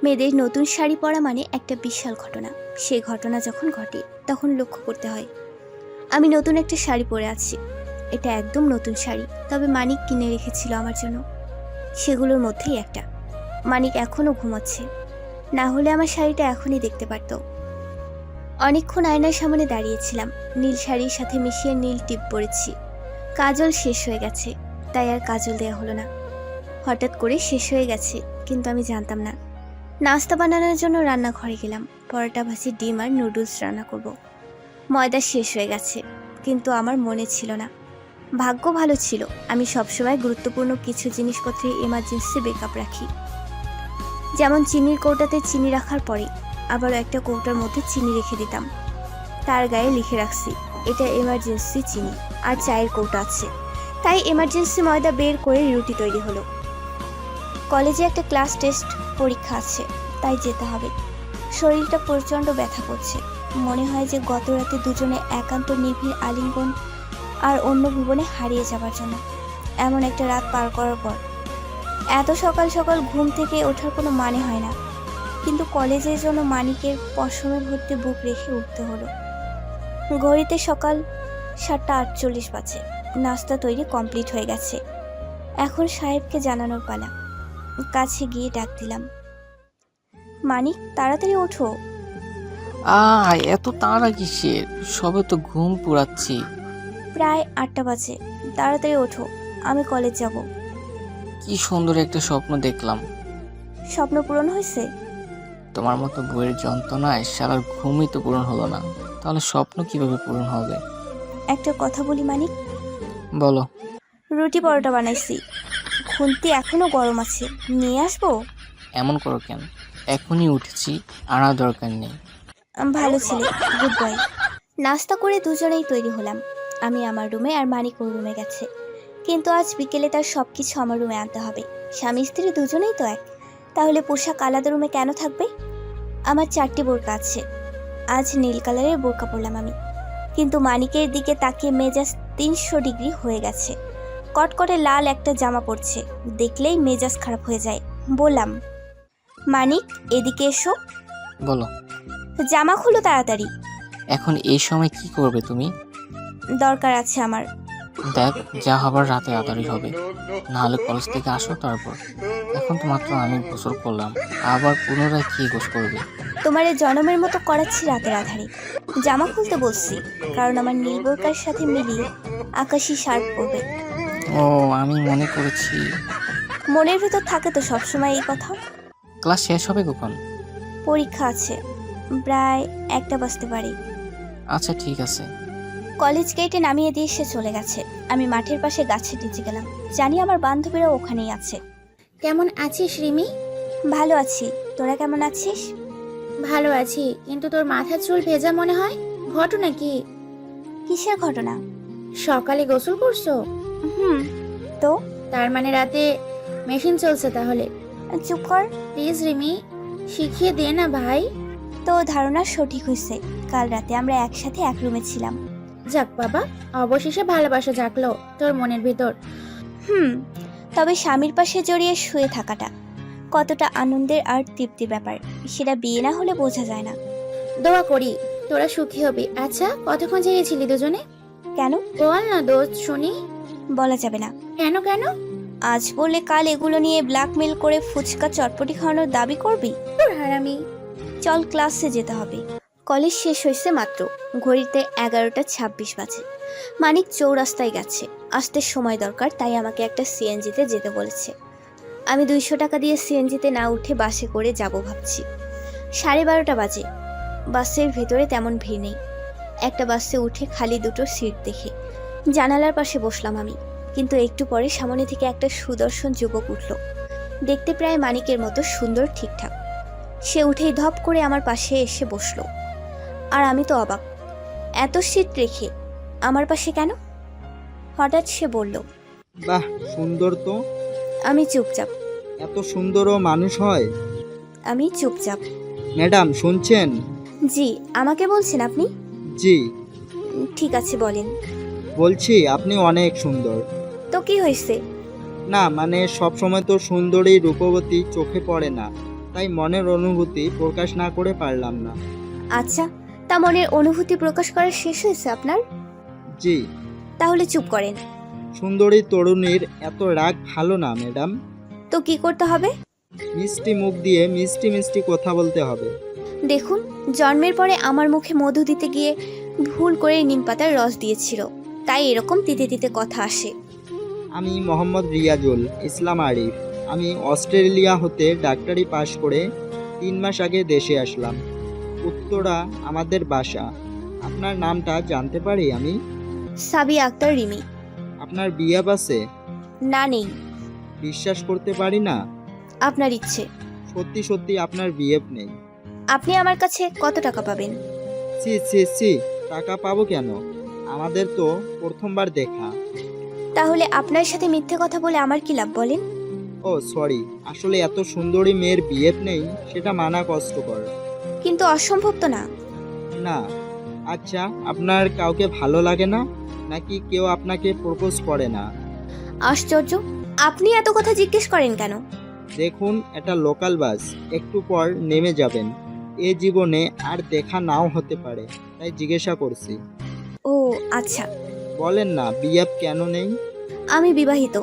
মেয়েদের নতুন শাড়ি পরা মানে একটা বিশাল ঘটনা। সেই ঘটনা যখন ঘটে তখন লক্ষ্য করতে হয়। আমি নতুন একটা শাড়ি পরে আছি, এটা একদম নতুন শাড়ি, তবে মানিক কিনে রেখেছিল আমার জন্য। সেগুলোর মধ্যেই একটা। মানিক এখনও ঘুমাচ্ছে, না হলে আমার শাড়িটা এখনই দেখতে পারত। অনেকক্ষণ আয়নার সামনে দাঁড়িয়েছিলাম। নীল শাড়ির সাথে মিশিয়ে নীল টিপ পরেছি। কাজল শেষ হয়ে গেছে, তাই আর কাজল দেওয়া হলো না। হঠাৎ করে শেষ হয়ে গেছে, কিন্তু আমি জানতাম না। নাস্তা বানানোর জন্য রান্নাঘরে গেলাম। পরোটা ভাজি, ডিম আর নুডলস রান্না করব। ময়দা শেষ হয়ে গেছে, কিন্তু আমার মনে ছিল না। ভাগ্য ভালো ছিল, আমি সবসময় গুরুত্বপূর্ণ কিছু জিনিসপত্রে এমার্জেন্সি ব্যাকআপ রাখি। যেমন চিনির কৌটাতে চিনি রাখার পরে আবারও একটা কৌটার মধ্যে চিনি রেখে দিতাম। তার গায়ে লিখে রাখছি, এটা এমার্জেন্সি চিনি। আর চায়ের কৌটা আছে, তাই এমার্জেন্সি ময়দা বের করে রুটি তৈরি হলো। কলেজে একটা ক্লাস টেস্ট পরীক্ষা আছে, তাই যেতে হবে। শরীরটা প্রচণ্ড ব্যথা করছে। মনে হয় যে গত রাতে দুজনে একান্ত নিবিড় আলিঙ্গন আর অন্য ভুবনে হারিয়ে যাবার জন্য। এমন একটা রাত পার করার পর এত সকাল সকাল ঘুম থেকে ওঠার কোনো মানে হয় না, কিন্তু কলেজের জন্য মানিকের পশমে ভর্তি বুক রেখে উঠতে হলো। ঘড়িতে সকাল 7:48 বাজে। নাস্তা তৈরি কমপ্লিট হয়ে গেছে। এখন সাহেবকে জানানোর পালা। কাছে গিয়ে ডাক দিলাম, মানিক তাড়াতাড়ি ওঠো। এত তাড়া কিসের? সবে তো ঘুম পুরাচ্ছি। প্রায় 8টা বাজে, তাড়াতাড়ি ওঠো, আমি কলেজ যাব। কি সুন্দর একটা স্বপ্ন দেখলাম। স্বপ্ন পূরণ হয়েছে? তোমার মতো বইয়ের যন্ত্রণায় সারার ঘুমই তো পূরণ হলো না, তাহলে স্বপ্ন কিভাবে পূরণ হবে? একটা কথা বলি মানিক, বলো। রুটি পরোটা বানাইছি, খুন্তি এখনো গরম আছে, নিয়ে আসবো? এমন করো কেন? এখনই উঠেছি, আনার দরকার নেই। ভালো ছেলে, গুড বয়। নাস্তা করে দুজনেই তৈরি হলাম। আমি আমার রুমে আর মানিক ওর রুমে গেছে, কিন্তু আজ বিকেলে তার সব কিছু আমার রুমে আনতে হবে। স্বামী স্ত্রী দুজনেই তো এক, তাহলে পোশাক আলাদা রুমে কেন থাকবে? আমার 4টি বোরকা আছে। আজ নীল কালারের বোরকা পরলাম আমি, কিন্তু মানিকের দিকে তাকিয়ে মেজাজ 300 ডিগ্রি হয়ে গেছে। কটকটে লাল একটা জামা পরছে, দেখলেই মেজাজ খারাপ হয়ে যায়। বললাম, মানিক এদিকে এসো। বলো। জামা খুলো তাড়াতাড়ি। এখন এই সময় কি করবে তুমি? দরকার আছে আমার। দেখ, যা হবার রাতে আদারি হবে, নাহলে কলেজ থেকে আসো তারপর। এখন তো মাত্র আমি গোসল করলাম, আবার পুনরায় কি গোস করবে? তোমার এই জনমের মতো করাচ্ছি রাতের আধারে। জামা খুলতে বলছি, কারণ আমার নীল বোরকার সাথে মিলিয়ে আকাশি শার্ট পরবে। ও, আমি মনে করেছি। মনের ভেতর থাকে তো সবসময় এই কথা। ক্লাস শেষ হবে কখন? পরীক্ষা আছে, প্রায় 1টা বাজতে পারে। আচ্ছা ঠিক আছে। কলেজ গেটে নামিয়ে দিয়ে সে চলে গেছে। আমি মাঠের পাশে গাছের নিচে গেলাম, জানি আমার বান্ধবীরা ওখানেই আছে। কেমন আছিস রিমি? ভালো আছি, তোরা কেমন আছিস? ভালো আছি, কিন্তু তোর মাথার চুল ভেজা মনে হয়। ঘটনা কি? কিসের ঘটনা? সকালে গোসল করছো? হুম, তো? তার মানে রাতে মেশিন চলছে তাহলে? চুপ কর। প্লিজ রিমি, শিখিয়ে দে না ভাই। তো ধারণা সঠিক হয়েছে, কাল রাতে আমরা একসাথে এক রুমে ছিলাম। যাক বাবা, অবশেষে ভালোবাসা জাগলো তোর মনের ভিতর। তবে স্বামীর পাশে জড়িয়ে শুয়ে থাকাটা কতটা আনন্দের আর তৃপ্তির ব্যাপার, সেটা বিয়ে না হলে বোঝা যায় না। দোয়া করি তোরা সুখী হবি। আচ্ছা, কতক্ষণ জেগেছিলি দুজনে? কেন? বল না দোস্ত, শুনি। বলা যাবে না। কেন কেন? আজ বললে কাল এগুলো নিয়ে ব্ল্যাকমেল করে ফুচকা চটপটি খাওয়ানোর দাবি করবি? তোর হারামি। চল, ক্লাসে যেতে হবে। কলেজ শেষ হয়েছে মাত্র, ঘড়িতে 11:26 বাজে। মানিক চৌরাস্তায় গেছে, আসতে সময় দরকার, তাই আমাকে একটা সিএনজিতে যেতে বলেছে। আমি 200 টাকা দিয়ে সিএনজিতে না উঠে বাসে করে যাব ভাবছি। 12:30 বাজে। বাসের ভেতরে তেমন ভিড় নেই। একটা বাসে উঠে খালি দুটো সিট দেখে জানালার পাশে বসলাম আমি, কিন্তু একটু পরে সামনে থেকে একটা সুদর্শন যুবক উঠল। দেখতে প্রায় মানিকের মতো সুন্দর, ঠিকঠাক। সে উঠেই ধপ করে আমার পাশে এসে বসলো, আর আমি তো অবাক, এত সিট রেখে আমার পাশে কেন? হঠাৎ সে বলল, বাহ, সুন্দর তো। আমি চুপচাপ। এত সুন্দরও মানুষ হয়? আমি চুপচাপ। ম্যাডাম শুনছেন? জি, আমাকে বলছেন আপনি? জি। ঠিক আছে, বলেন। বলছি আপনি অনেক সুন্দর। তো কি হয়েছে? না মানে সব সময় তো সুন্দরী রূপবতী চোখে পড়ে না, তাই মনের অনুভূতি প্রকাশ না করে পারলাম না। আচ্ছা, তা মনের অনুভূতি প্রকাশ করা শেষ হয়েছে আপনার? জি। তাহলে চুপ করেন। সুন্দরী তরুণীর এত রাগ ভালো না ম্যাডাম। তো কি করতে হবে? মিষ্টি মুখ দিয়ে মিষ্টি মিষ্টি কথা বলতে হবে। দেখুন, জন্মের পরে আমার মুখে মধু দিতে গিয়ে ভুল করে নিম পাতার রস দিয়েছিল, তাই এরকম তিতে তিতে কথা আসে। আমি মোহাম্মদ রিয়াজুল ইসলাম আরিফ। আমি অস্ট্রেলিয়া হতে ডাক্তারি পাশ করে 3 মাস আগে দেশে আসলাম। উত্তরা আমাদের বাসা। আপনার নামটা জানতে পারি আমি? সাবিয়া আক্তার রিমি। আপনার বিয়ে আছে? না, নেই। বিশ্বাস করতে পারি না। আপনার ইচ্ছে। সত্যি সত্যি আপনার বিয়ে নেই? আপনি আমার কাছে কত টাকা পাবেন? সি সি সি, টাকা পাবো কেন? আমাদের তো প্রথমবার দেখা। তাহলে আপনার সাথে মিথ্যে কথা বলে আমার কি লাভ বলেন? ও সরি, আসলে এত সুন্দরী মেয়ের বিয়ে নেই, সেটা মানা কষ্টকর। কিন্তু অসম্ভব তো না। না। আচ্ছা, আপনার কাউকে ভালো লাগে না, নাকি কেউ আপনাকে প্রপোজ করে না? আশ্চর্য, আপনি এত কথা জিজ্ঞেস করেন কেন? দেখুন, এটা লোকাল বাস, একটু পর নেমে যাবেন। এ জীবনে আর দেখা নাও হতে পারে, তাই জিজ্ঞাসা করছি। ও আচ্ছা। বলেন না, বিএফ কেন নেই? আমি বিবাহিত,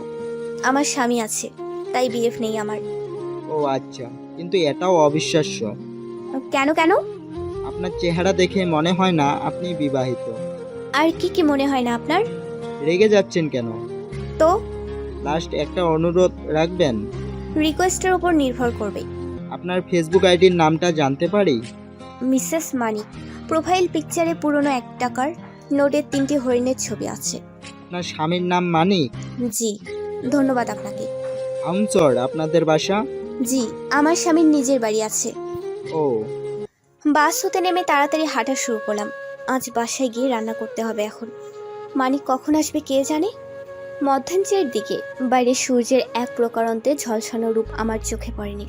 আমার স্বামী আছে, তাই বিএফ নেই আমার। ও আচ্ছা, কিন্তু এটাও অবিশ্বাস্য। কেন কেন? আপনার চেহারা দেখে মনে হয় না আপনি বিবাহিত। আর কি কি মনে হয় না আপনার? রেগে যাচ্ছেন কেন? তো লাস্ট একটা অনুরোধ রাখবেন। রিকোয়েস্টের উপর নির্ভর করবে। আপনার ফেসবুক আইডির নামটা জানতে পারি? মিসেস মানিক। প্রোফাইল পিকচারে পুরনো 1 টাকার নোটের 3টি হরিণের ছবি আছে। আপনার স্বামীর নাম মানিক? জি, ধন্যবাদ আপনাকে। আমচর আপনাদের বাসা? জি, আমার স্বামীর নিজের বাড়ি আছে। ও, বাস হতে নেমে তাড়াতাড়ি হাঁটা শুরু করলাম। আজ বাসায় গিয়ে রান্না করতে হবে এখন। মানিক কখন আসবে কে জানে। মধ্যাহ্নের দিকে বাইরে সূর্যের এক প্রকারান্তে ঝলসানো রূপ আমার চোখে পড়েনি।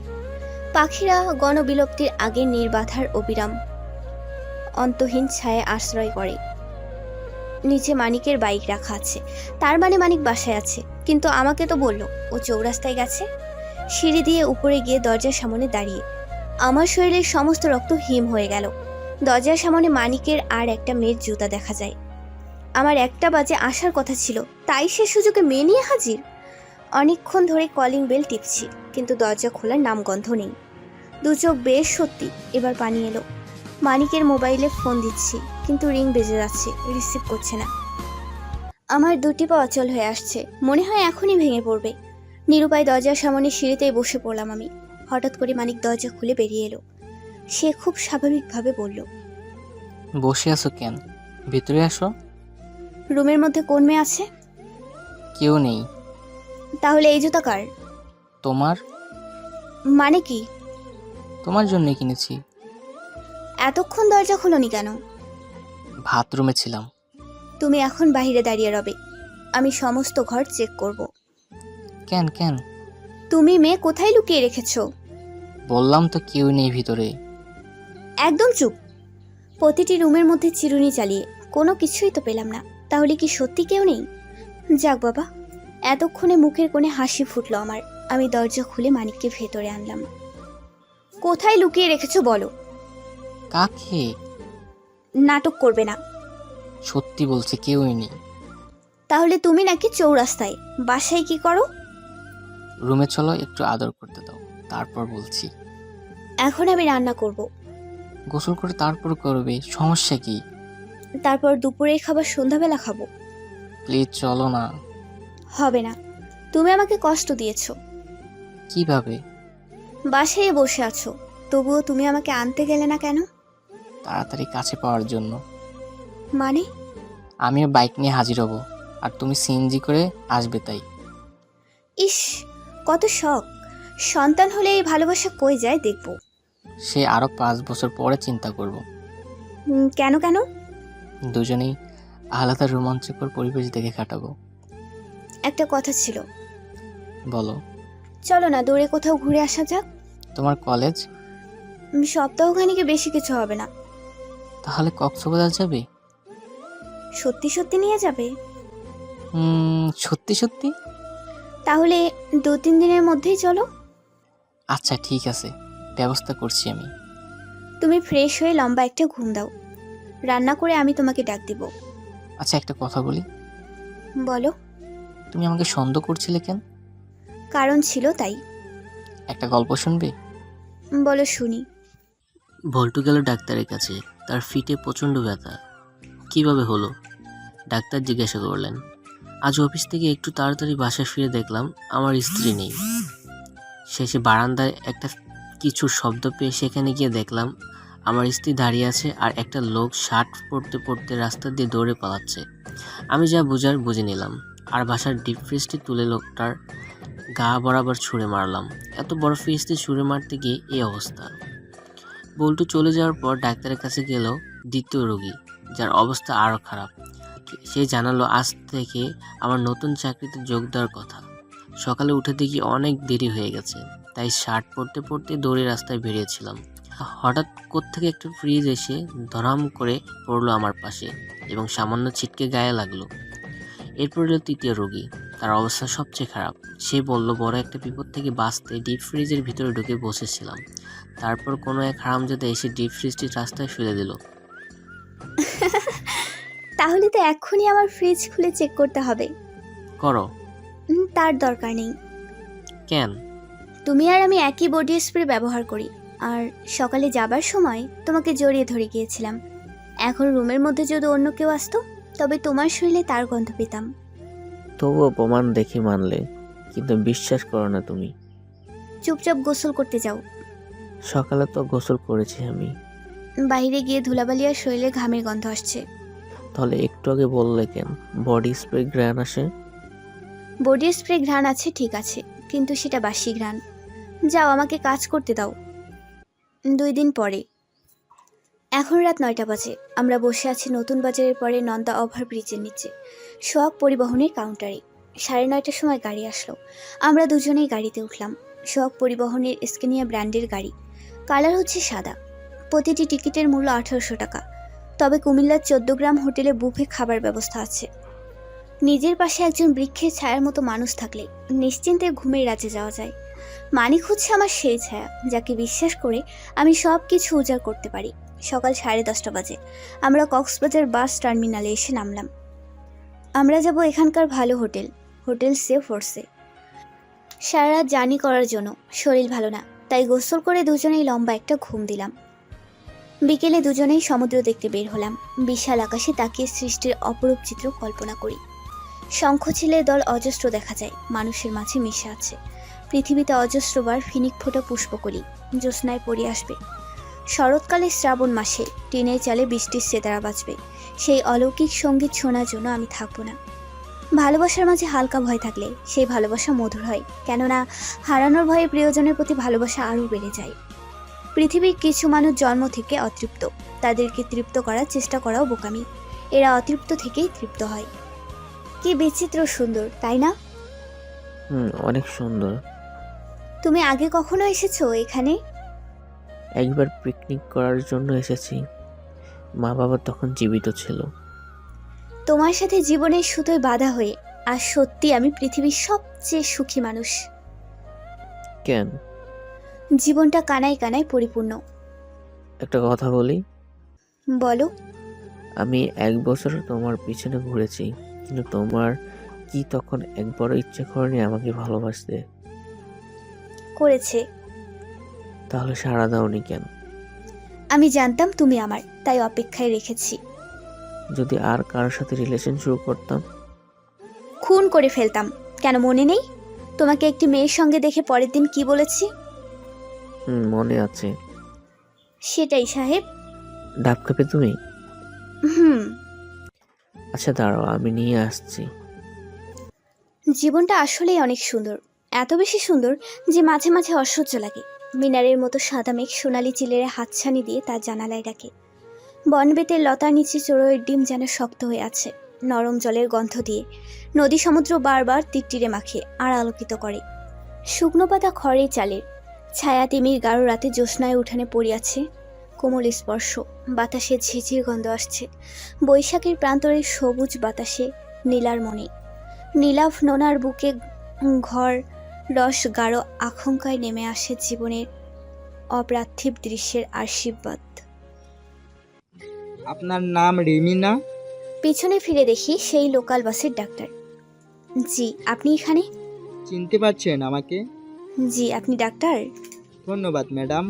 পাখিরা গণবিলুপ্তির আগে নির্বাধার অবিরাম অন্তহীন ছায়ে আশ্রয় করে। নিচে মানিকের বাইক রাখা আছে, তার মানে মানিক বাসায় আছে, কিন্তু আমাকে তো বলল ও চৌরাস্তায় গেছে। সিঁড়ি দিয়ে উপরে গিয়ে দরজার সামনে দাঁড়িয়ে আমার শরীরের সমস্ত রক্ত হিম হয়ে গেল। দরজার সামনে মানিকের আর একটা মেয়ের জুতা দেখা যায়। আমার 1টা বাজে আসার কথা ছিল, তাই সে সুযোগে মেয়ে নিয়ে হাজির। অনেকক্ষণ ধরে কলিং বেল টিপছি, কিন্তু দরজা খোলার নামগন্ধ নেই। দু চোখ বেশ সত্যি, এবার পানি এলো। মানিকের মোবাইলে ফোন দিচ্ছি, কিন্তু রিং বেজে যাচ্ছে, রিসিভ করছে না। আমার 2টি পা অচল হয়ে আসছে, মনে হয় এখনই ভেঙে পড়বে। নিরুপায় দরজার সামনে সিঁড়িতেই বসে পড়লাম আমি। হঠাৎ করে মানিক দরজা খুলে বেরিয়ে এলো। সে খুব স্বাভাবিকভাবে বলল, বসে আছো কেন? ভিতরে আসো। রুমের মধ্যে কোন মেয়ে আছে? কেউ নেই। তাহলে এই জুতা কার? তোমার? মানে কি? তোমার জন্য কিনেছি। এতক্ষণ দরজা খোলনি কেন? বাথরুমে ছিলাম। তুমি এখন বাইরে দাঁড়িয়ে রবে, আমি সমস্ত ঘর চেক করব। কেন কেন? তুমি মেয়ে কোথায় লুকিয়ে রেখেছো? বললাম তো কেউ নেই ভিতরে। একদম চুপ। প্রতিটি রুমের মধ্যে চিরুনি চালিয়ে কোনো কিছুই তো পেলাম না, তাহলে কি সত্যি কেউ নেই? যাক বাবা। এতক্ষণে মুখের কোণে হাসি ফুটলো আমার। আমি দরজা খুলে মানিককে ভেতরে আনলাম। কোথায় লুকিয়ে রেখেছো বলো। কাকে? নাটক করবে না। সত্যি বলছে কেউই নেই। তাহলে তুমি নাকি চৌরাস্তায়, বাসায় কি করো? রুমে চলো, একটু আদর করতে দাও, তারপর বলছি। এখন আমি রান্না করব, গোসল করে তারপর করবে, সমস্যা কি? তারপর দুপুরের খাবার সন্ধ্যাবেলা খাবো। প্লিজ চলো না। হবে না, তুমি আমাকে কষ্ট দিয়েছো। কিভাবে? বাসায় বসে আছো, তবুও তুমি আমাকে আনতে গেলে না কেন? তাড়াতাড়ি কাছে পাওয়ার জন্য। মানে? আমিও বাইক নিয়ে হাজির হব, আর তুমি সিএনজি করে আসবে তাই। ইস, কত শখ। সন্তান হলে এই ভালোবাসা কই যায় দেখবো। সে আরো 5 বছর পরে চিন্তা করব। কেন কেন? দুজনেই আলাদা রোমাঞ্চকর পরিবেশ দেখে কাটাবো। একটা কথা ছিল। বলো। চলো না দূরে কোথাও ঘুরে আসা যাক। তোমার কলেজ? সপ্তাহখানিকে বেশি কিছু হবে না। তাহলে কক্সবাজার যাবে? সত্যি সত্যি নিয়ে যাবে? সত্যি সত্যি? তাহলে 2-3 দিনের মধ্যেই চলো। আচ্ছা ঠিক আছে, ব্যবস্থা করছি আমি। তুমি ফ্রেশ হয়ে লম্বা একটা ঘুম দাও, রান্না করে আমি তোমাকে ডাক দিব। আচ্ছা একটা কথা বলি। বলো। তুমি আমাকে সন্দেহ করছিলে কেন? কারণ ছিল তাই। একটা গল্প শুনবে? বলো শুনি। বল্টু গেল ডাক্তারের কাছে, তার ফিটে প্রচণ্ড ব্যথা। কিভাবে হলো? ডাক্তার জিজ্ঞাসা করলেন। আজ অফিস থেকে একটু তাড়াতাড়ি বাসায় ফিরে দেখলাম আমার স্ত্রী নেই। শেষে বারান্দায় একটা কিছুর শব্দ পেয়ে সেখানে গিয়ে দেখলাম আমার স্ত্রী দাঁড়িয়ে আছে, আর একটা লোক শার্ট পরতে পরতে রাস্তা দিয়ে দৌড়ে পালাচ্ছে। আমি যা বুঝার বুঝে নিলাম, আর বাসার ডিপ ফ্রিজটি তুলে লোকটার গা বরাবর ছুঁড়ে মারলাম। এত বড় ফ্রিজটি ছুঁড়ে মারতে গিয়ে এই অবস্থা। বল্টু চলে যাওয়ার পর ডাক্তারের কাছে গেল দ্বিতীয় রোগী, যার অবস্থা আরও খারাপ। সে জানালো আজ থেকে আমার নতুন চাকরিতে যোগ দেওয়ার কথা। সকালে উঠে দেখি অনেক দেরি হয়ে গেছে, তাই শার্ট পরতে পরতে দৌড়ে রাস্তায় বেরিয়েছিলাম। হঠাৎ কোত্থেকে একটা ফ্রিজ এসে ধরাম করে পড়লো আমার পাশে এবং সামান্য ছিটকে গায়ে লাগলো। এরপর এলো তৃতীয় রোগী। তার অবস্থা সবচেয়ে খারাপ। সে বলল বড় একটা বিপদ থেকে বাঁচতে ডিপ ফ্রিজের ভিতরে ঢুকে বসেছিলাম। তারপর কোনো এক হারামজাদা এসে ডিপ ফ্রিজটি রাস্তায় ফেলে দিল। তাহলে তো এক্ষুনি আমার ফ্রিজ খুলে চেক করতে হবে। করো। তার দরকার নেই। কেন? তুমি আর আমি একই বডি স্প্রে ব্যবহার করি, আর সকালে যাবার সময় তোমাকে জড়িয়ে ধরে গিয়েছিলাম। এখন রুমের মধ্যে যদি অন্য কেউ আসতো, তবে তোমার শরীরে তার গন্ধ পেতাম। তবুও প্রমাণ দেখি মানলে, কিন্তু বিশ্বাস করো না তুমি। চুপচাপ গোসল করতে যাও। সকালে তো গোসল করেছি আমি। বাইরে গিয়ে ধুলাবালি আর শরীরে ঘামের গন্ধ আসছে। তাহলে একটু আগে বললে কেন বডি স্প্রে ঘ্রাণ আসে? বডি স্প্রে ঘ্রাণ আছে ঠিক আছে, কিন্তু সেটা বাসি ঘ্রাণ। যাও, আমাকে কাজ করতে দাও। 2 দিন পরে। এখন রাত 9টা বাজে। আমরা বসে আছি নতুন বাজারের পরে নন্দা ওভারব্রিজের নিচে সোহাগ পরিবহনের কাউন্টারে। 9:30টার সময় গাড়ি আসলো। আমরা দুজনেই গাড়িতে উঠলাম। সোহাগ পরিবহনের স্কেনিয়া ব্র্যান্ডের গাড়ি। কালার হচ্ছে সাদা। প্রতিটি টিকিটের মূল্য 1800 টাকা। তবে কুমিল্লার 14 গ্রাম হোটেলে বুফে খাবার ব্যবস্থা আছে। নিজের পাশে একজন বৃক্ষের ছায়ার মতো মানুষ থাকলে নিশ্চিন্তে ঘুমের রাজ্যে যাওয়া যায়। মানিক হচ্ছে আমার সেই ছায়া, যাকে বিশ্বাস করে আমি সব কিছু উজাড় করতে পারি। সকাল 10:30 বাজে। আমরা কক্সবাজার বাস টার্মিনালে এসে নামলাম। আমরা যাব এখানকার ভালো হোটেল, হোটেল সে ফোর্সে। সারা রাত জার্নি করার জন্য শরীর ভালো না, তাই গোসল করে দুজনেই লম্বা একটা ঘুম দিলাম। বিকেলে দুজনেই সমুদ্র দেখতে বের হলাম। বিশাল আকাশে তাকিয়ে সৃষ্টির অপরূপ চিত্র কল্পনা করি। শঙ্খচিলের দল অজস্র দেখা যায়, মানুষের মাঝে মিশে আছে। পৃথিবীতে অজস্রবার ফিনিক ফোটা পুষ্পকলি জ্যোৎস্নায় পড়ে আসবে। শরৎকালে শ্রাবণ মাসে টিনের চালে বৃষ্টির সেতারা বাজবে। সেই অলৌকিক সঙ্গীত শোনার জন্য আমি থাকবো না। ভালোবাসার মাঝে হালকা ভয় থাকলে সেই ভালোবাসা মধুর হয়, কেননা হারানোর ভয়ে প্রিয়জনের প্রতি ভালোবাসা আরও বেড়ে যায়। পৃথিবীর কিছু মানুষ জন্ম থেকে অতৃপ্ত, তাদেরকে তৃপ্ত করার চেষ্টা করাও বোকামি। এরা অতৃপ্ত থেকেই তৃপ্ত হয়। কি বিচিত্র সুন্দর, তাই না? অনেক সুন্দর। তুমি আগে কখনো এসেছো এখানে? একবার পিকনিক করার জন্য এসেছি। মা বাবা তখন জীবিত ছিল। তোমার সাথে জীবনের সুতোয় বাঁধা হয়ে, আর সত্যি আমি পৃথিবীর সবচেয়ে সুখী মানুষ। কেন? জীবনটা কানায় কানায় পরিপূর্ণ। একটা কথা বলি। বলো। আমি 1 বছর তোমার পিছনে ঘুরেছি, কিন্তু তোমার কি তখন একবারও ইচ্ছে করেনি আমাকে ভালোবাসতে? করেছে। তাহলে সাড়া দাওনি কেন? আমি জানতাম তুমি আমার, তাই অপেক্ষায় রেখেছি। যদি আর কারোর সাথে রিলেশন শুরু করতাম? খুন করে ফেলতাম। কেন মনে নেই? তোমাকে একটি মেয়ের সঙ্গে দেখে পরের দিন কি বলেছি? মনে আছে। সেটাই সাহেব। ডাব খাবে তুমি? হুম। আচ্ছা দাঁড়াও, আমি নিয়ে আসছি। জীবনটা আসলেই অনেক সুন্দর, এত বেশি সুন্দর যে মাঝে মাঝে অসহ্য লাগে। মিনারের মতো সাদা মেঘ সোনালি চিলের হাতছানি দিয়ে তার জানালায় ডাকে। বনবেতের লতার নিচে চড়ুইয়ের ডিম যেন শক্ত হয়ে আছে নরম জলের গন্ধ দিয়ে। নদী সমুদ্র বারবার টিকটিরে মাখে আর আলোকিত করে। শুকনো পাতা খড়ে চালের ছায়া তিমির গাঢ় রাতে জ্যোৎস্নায় উঠানে পড়িয়াছে। কোমল স্পর্শ, বাতাসে ঝিঝির গন্ধ আসছে। বৈশাখের প্রান্তরে সবুজ বাতাসে নীলার মনে। নীলাভ নোনার বুকে ঘর রস গাঢ় আশঙ্কায় নেমে আসে জীবনের অপ্রার্থিব দৃশ্যের আশীর্বাদ। আপনার নাম রিমি না? পিছনে ফিরে দেখি সেই লোকাল বাসের ডাক্তার। জি, আপনি এখানে? চিনতে পারছেন আমাকে? জি, আপনি ডাক্তার? ধন্যবাদ ম্যাডাম।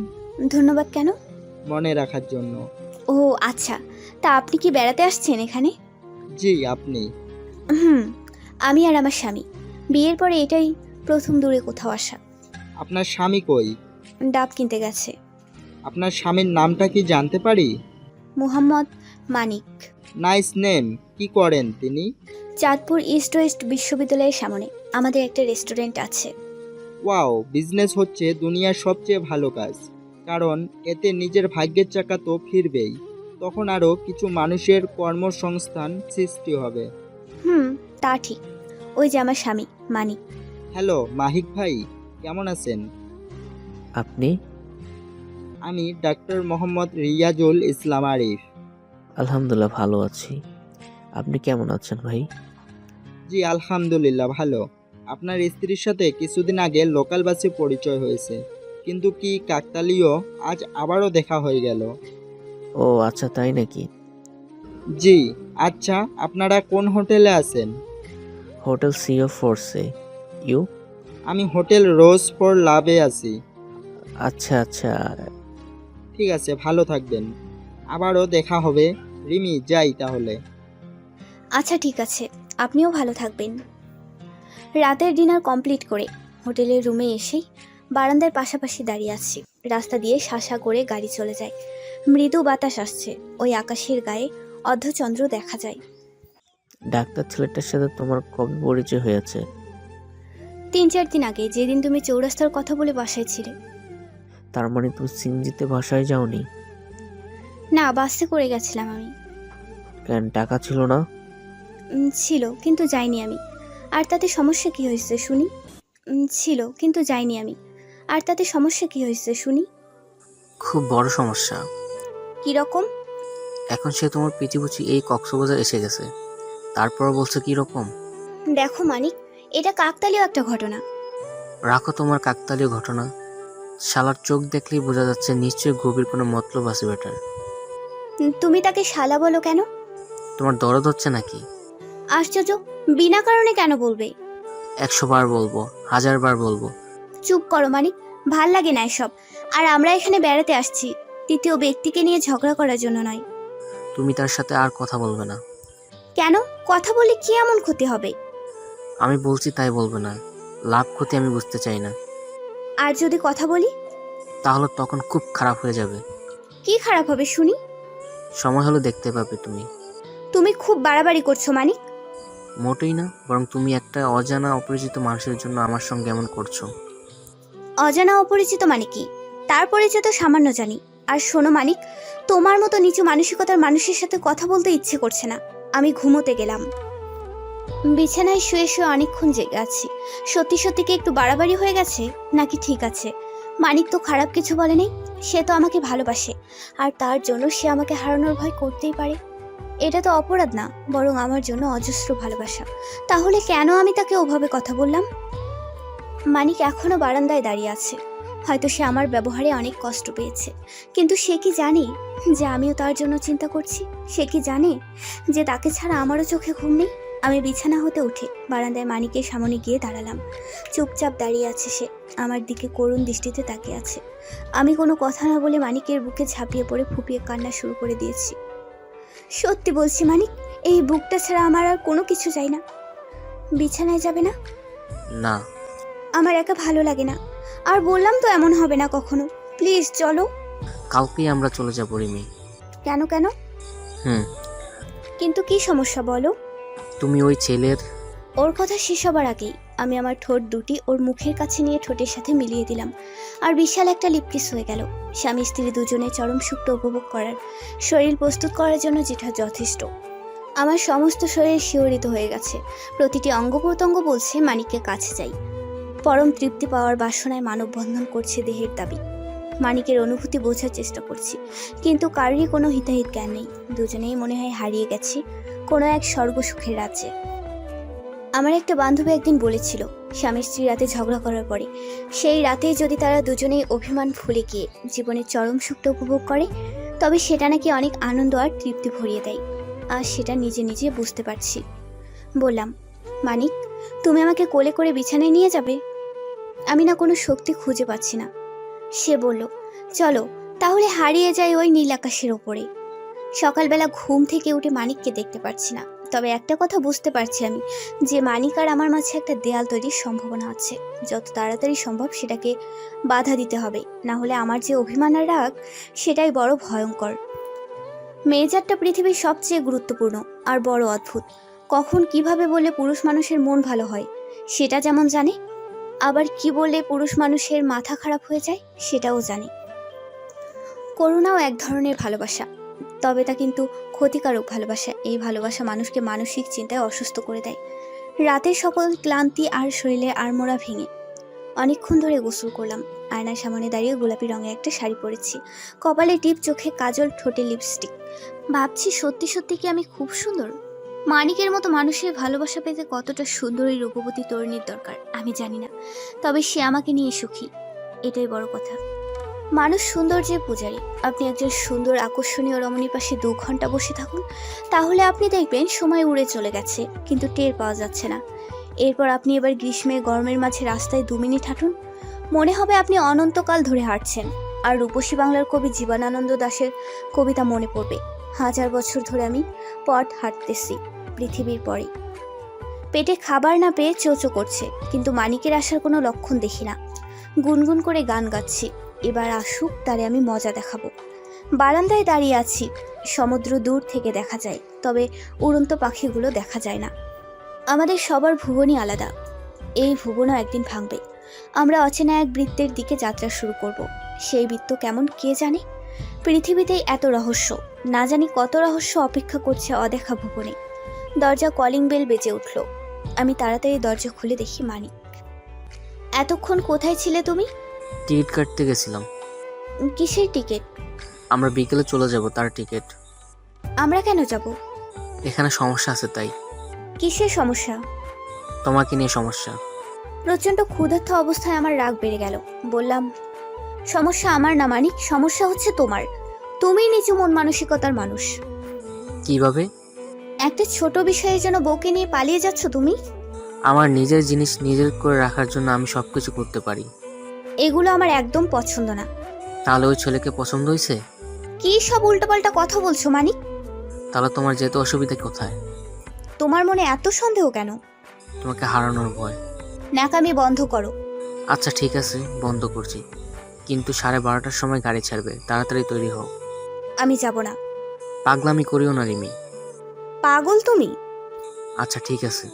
ধন্যবাদ কেন? মনে রাখার জন্য। ও আচ্ছা, তা আপনি কি বেড়াতে আসছেন এখানে? জি, আপনি? আমি আর আমার স্বামী। বিয়ের পরে এটাই প্রথম দূরে কোথাও আসা। আপনার স্বামী কই? ডাব কিনতে গেছে। আপনার স্বামীর নামটা কি জানতে পারি? মোহাম্মদ মানিক। Nice name. কি করেন তিনি? চাঁদপুর ইস্ট ওয়েস্ট বিশ্ববিদ্যালয়ের সামনে আমাদের একটা রেস্টুরেন্ট আছে। ওয়াও, বিজনেস হচ্ছে দুনিয়ার সবচেয়ে ভালো কাজ, কারণ এতে নিজের ভাগ্যের চাকা তো ফিরবেই, তখন আরও কিছু মানুষের কর্মসংস্থান সৃষ্টি হবে। তা ঠিক। ওই যে আমার স্বামী মানিক। হ্যালো মাহিক ভাই, কেমন আছেন? আপনি? আমি ডাক্তার মোহাম্মদ রিয়াজুল ইসলাম আরিফ। আলহামদুলিল্লাহ ভালো আছি। আপনি কেমন আছেন ভাই? জি আলহামদুলিল্লাহ ভালো। আপনার স্ত্রীর সাথে কিছুদিন আগে লোকাল বাসে পরিচয় হয়েছে, কিন্তু কি কাকতালীয় আজ আবারও দেখা হয়ে গেল। ও আচ্ছা, তাই নাকি? জি। আচ্ছা, আপনারা কোন হোটেলে আছেন? হোটেল সিও ফোর্সে। ইউ? আমি হোটেল রোজ ফর লাভে আছি। আচ্ছা আচ্ছা। ঠিক আছে, ভালো থাকবেন। আবারও দেখা হবে। রিমি, যাই তাহলে। আচ্ছা ঠিক আছে, আপনিও ভালো থাকবেন। রাতের ডিনার কমপ্লিট করে হোটেলের রুমে এসেই বারান্দার পাশাপাশি দাঁড়িয়ে আছি। রাস্তা দিয়ে শাসা করে গাড়ি চলে যায়। মৃদু বাতাস আসছে, ওই আকাশের গায়ে অর্ধচন্দ্র দেখা যায়। ডাক্তার ছেলেটার সাথে তোমার কবে পরিচয় হয়েছে? 3-4 দিন আগে, যেদিন তুমি চৌরাস্তার কথা বলে বাসায় ছিলে। তার মানে তুমি সিনজিতে বাসায় যাওনি? না, বাসে করে গেছিলাম আমি। কেন, টাকা ছিল না? ছিল, কিন্তু যাইনি আমি। আর তাতে সমস্যা কি হয়েছে শুনি? ছিল, কিন্তু যাইনি আমি। আর তাতে সমস্যা কি হয়েছে শুনি? খুব বড় সমস্যা। কিরকম? এখন সে তোমার পিছিয়ে এই কক্সবাজার এসে গেছে, তারপর বলছে কি রকম? দেখো মানিক, এটা কাকতালীয় একটা ঘটনা। রাখো তোমার কাকতালীয় ঘটনা। শালার চোখ দেখলেই বোঝা যাচ্ছে নিশ্চয়ই গভীর কোনো মতলব আছে বেটার। তুমি তাকে শালা বলো কেন? তোমার দরদ হচ্ছে নাকি? আশ্চর্য, বিনা কারণে কেন বলবে? 100 বার বলবো, 1000 বার বলবো। চুপ করো মানিক, ভাল লাগে না এসব। আর আমরা এখানে বেড়াতে আসছি, তৃতীয় ব্যক্তিকে নিয়ে ঝগড়া করার জন্য নয়। তুমি তার সাথে আর কথা বলবে না। কেন? কথা বলে কি এমন ক্ষতি হবে? আমি বলছি তাই বলবে না। লাভ ক্ষতি আমি বুঝতে চাই না। আর যদি কথা বলি? তাহলে তখন খুব খারাপ হয়ে যাবে। কি খারাপ হবে শুনি? সময় হলে দেখতে পাবে তুমি। তুমি খুব বাড়াবাড়ি করছো মানিক। মোটেই না, বরং তুমি একটা অজানা অপরিচিত মানুষের জন্য আমার সঙ্গে এমন করছো। অজানা অপরিচিত মানে কি? তার পরিচয় তো সামান্য জানি। আর শোনো মানিক, তোমার মতো নিচু মানসিকতার মানুষের সাথে কথা বলতে ইচ্ছে করছে না। আমি ঘুমোতে গেলাম। বিছানায় শুয়ে শুয়ে অনেকক্ষণ জেগে আছি। সত্যি সত্যি কি একটু বাড়াবাড়ি হয়ে গেছে, নাকি ঠিক আছে? মানিক তো খারাপ কিছু বলেনি। সে তো আমাকে ভালোবাসে, আর তার জন্য সে আমাকে হারানোর ভয় করতেই পারে। এটা তো অপরাধ না, বরং আমার জন্য অজস্র ভালোবাসা। তাহলে কেন আমি তাকে ওভাবে কথা বললাম? মানিক এখনো বারান্দায় দাঁড়িয়ে আছে। হয়তো সে আমার ব্যবহারে অনেক কষ্ট পেয়েছে, কিন্তু সে কি জানে যে আমিও তার জন্য চিন্তা করছি? সে কি জানে যে তাকে ছাড়া আমারও চোখে ঘুম নেই? আমি বিছানা হতে উঠে বারান্দায় মানিকের সামনে গিয়ে দাঁড়ালাম। চুপচাপ দাঁড়িয়ে আছে সে, আমার দিকে করুণ দৃষ্টিতে তাকিয়ে আছে। আমি কোনো কথা না বলে মানিকের বুকে ঝাঁপিয়ে পড়ে ফুপিয়ে কান্না শুরু করে দিয়েছি। সত্যি বলছি মানিক, এই বুকটা ছাড়া আমার আর কোনো কিছু চাই না। বিছানায় যাবে না? না। আমার একা ভালো লাগে না। আর বললাম তো এমন হবে না কখনো। প্লিজ চলো। কালকেই আমরা চলে যাবো রিমি। কেন কেন? হুম। কিন্তু কি সমস্যা বলো? তুমি ওই ছেলের। ওর কথা শেষ হবার আগেই আমি আমার ঠোঁট দুটি ওর মুখের কাছে নিয়ে ঠোঁটের সাথে মিলিয়ে দিলাম। আর বিশাল একটা লিপকিস হয়ে গেল। স্বামী স্ত্রী দুজনে চরম সুখটা উপভোগ করার, শরীর প্রস্তুত করার জন্য যেটা যথেষ্ট। আমার সমস্ত শরীর শিহরিত হয়ে গেছে। প্রতিটি অঙ্গ প্রত্যঙ্গ বলছে মানিককে কাছে যাই। পরম তৃপ্তি পাওয়ার বাসনায় মানববন্ধন করছে দেহের দাবি। মানিকের অনুভূতি বোঝার চেষ্টা করছি, কিন্তু কারোরই কোনো হিতাহিত জ্ঞান নেই। দুজনেই মনে হয় হারিয়ে গেছি কোনো এক স্বর্গসুখের রাজ্যে। আমার একটা বান্ধবী একদিন বলেছিল, স্বামী স্ত্রী রাতে ঝগড়া করার পরে সেই রাতেই যদি তারা দুজনেই অভিমান ভুলে গিয়ে জীবনের চরম সুখটা উপভোগ করে, তবে সেটা নাকি অনেক আনন্দ আর তৃপ্তি ভরিয়ে দেয়। আর সেটা নিজে নিজে বুঝতে পারছি। বললাম, মানিক, তুমি আমাকে কোলে করে বিছানায় নিয়ে যাবে? আমি না কোনো শক্তি খুঁজে পাচ্ছি না। সে বলল, চলো তাহলে হারিয়ে যাই ওই নীল আকাশের ওপরে। সকালবেলা ঘুম থেকে উঠে মানিককে দেখতে পারছি না, তবে একটা কথা বুঝতে পারছি আমি, যে মানিক আর আমার মাঝে একটা দেয়াল তৈরির সম্ভাবনা আছে। যত তাড়াতাড়ি সম্ভব সেটাকে বাধা দিতে হবে, না হলে আমার যে অভিমান আর রাগ, সেটাই বড় ভয়ঙ্কর। মেয়েজাতটা পৃথিবীর সবচেয়ে গুরুত্বপূর্ণ আর বড় অদ্ভুত। কখন কিভাবে বলে পুরুষ মানুষের মন ভালো হয় সেটা যেমন জানে, আবার কি বলে পুরুষ মানুষের মাথা খারাপ হয়ে যায় সেটাও জানে। করুণাও এক ধরনের ভালোবাসা, তবে তা কিন্তু ক্ষতিকারক ভালোবাসা। এই ভালোবাসা মানুষকে মানসিক চিন্তায় অসুস্থ করে দেয়। রাতের সকল ক্লান্তি আর শরীরে আড়মোড়া ভেঙে অনেকক্ষণ ধরে গোসল করলাম। আয়নার সামনে দাঁড়িয়ে গোলাপি রঙের একটা শাড়ি পরেছি, কপালে টিপ, চোখে কাজল, ঠোঁটে লিপস্টিক। ভাবছি সত্যি সত্যি কি আমি খুব সুন্দর? মানিকের মতো মানুষের ভালোবাসা পেতে কতটা সুন্দরী রূপবতী তরুণীর দরকার আমি জানি না, তবে সে আমাকে নিয়ে সুখী, এটাই বড় কথা। মানুষ সৌন্দর্যের পূজারী। আপনি একজন সুন্দর আকর্ষণীয় রমণীর পাশে 2 ঘন্টা বসে থাকুন, তাহলে আপনি দেখবেন সময় উড়ে চলে গেছে, কিন্তু টের পাওয়া যাচ্ছে না। এরপর আপনি এবার গ্রীষ্মে গরমের মাঝে রাস্তায় 2 মিনিট হাঁটুন, মনে হবে আপনি অনন্তকাল ধরে হাঁটছেন। আর রূপসী বাংলার কবি জীবনানন্দ দাশের কবিতা মনে পড়বে, 1000 বছর ধরে আমি পথ হাঁটতেছি পৃথিবীর পরে। পেটে খাবার না পেয়ে চোচো করছে, কিন্তু মানিকের আসার কোনো লক্ষণ দেখি না। গুনগুন করে গান গাচ্ছি, এবার আসুক, তারে আমি মজা দেখাবো। বারান্দায় দাঁড়িয়ে আছি, সমুদ্র দূর থেকে দেখা যায়, তবে উড়ন্ত পাখিগুলো দেখা যায় না। আমাদের সবার ভুবনই আলাদা, এই ভুবনও একদিন ভাঙবে। আমরা অচেনা এক বৃত্তের দিকে যাত্রা শুরু করব। সেই বৃত্ত কেমন কে জানে। পৃথিবীতেই এত রহস্য, না জানি কত রহস্য অপেক্ষা করছে অদেখা ভুবনে। দরজা কলিং বেল বেজে উঠল। আমি তাড়াতাড়ি দরজা খুলে দেখি মানিক। এতক্ষণ কোথায় ছিলে তুমি? টিকিট কাটতে গেছিলাম। কিসের টিকিট? আমরা বিকেলে চলে যাব, তার টিকিট। আমরা কেন যাব? এখানে সমস্যা আছে তাই। কিসের সমস্যা? তোমাকে নিয়ে সমস্যা। প্রচণ্ড ক্ষুধার্ত অবস্থায় আমার রাগ বেড়ে গেল। বললাম, সমস্যা আমার না মানিক, সমস্যা হচ্ছে তোমার। তুমি নিচু মন মানসিকতার মানুষ। কিভাবে? একটা ছোট বিষয়ের জন্য বউকে নিয়ে পালিয়ে যাচ্ছ তুমি। আমার নিজের জিনিস নিজের করে রাখার জন্য আমি সবকিছু করতে পারি। এগুলো আমার একদম পছন্দ না। তাহলে ওই ছেলেকে পছন্দ হয়েছে? কি সব উল্টোপাল্টা কথা বলছো মানিক? তাহলে তোমার যেতে অসুবিধা কোথায়? তোমার মনে এত সন্দেহ কেন? তোমাকে হারানোর ভয়। ন্যাকামি বন্ধ করো। আচ্ছা ঠিক আছে, বন্ধ করছি, কিন্তু 12:30টার সময় গাড়ি ছাড়বে, তাড়াতাড়ি তৈরি হও। আমি যাব না। পাগলামি করিও না রিমি। পাগল তুমি? আচ্ছা ঠিক আছে।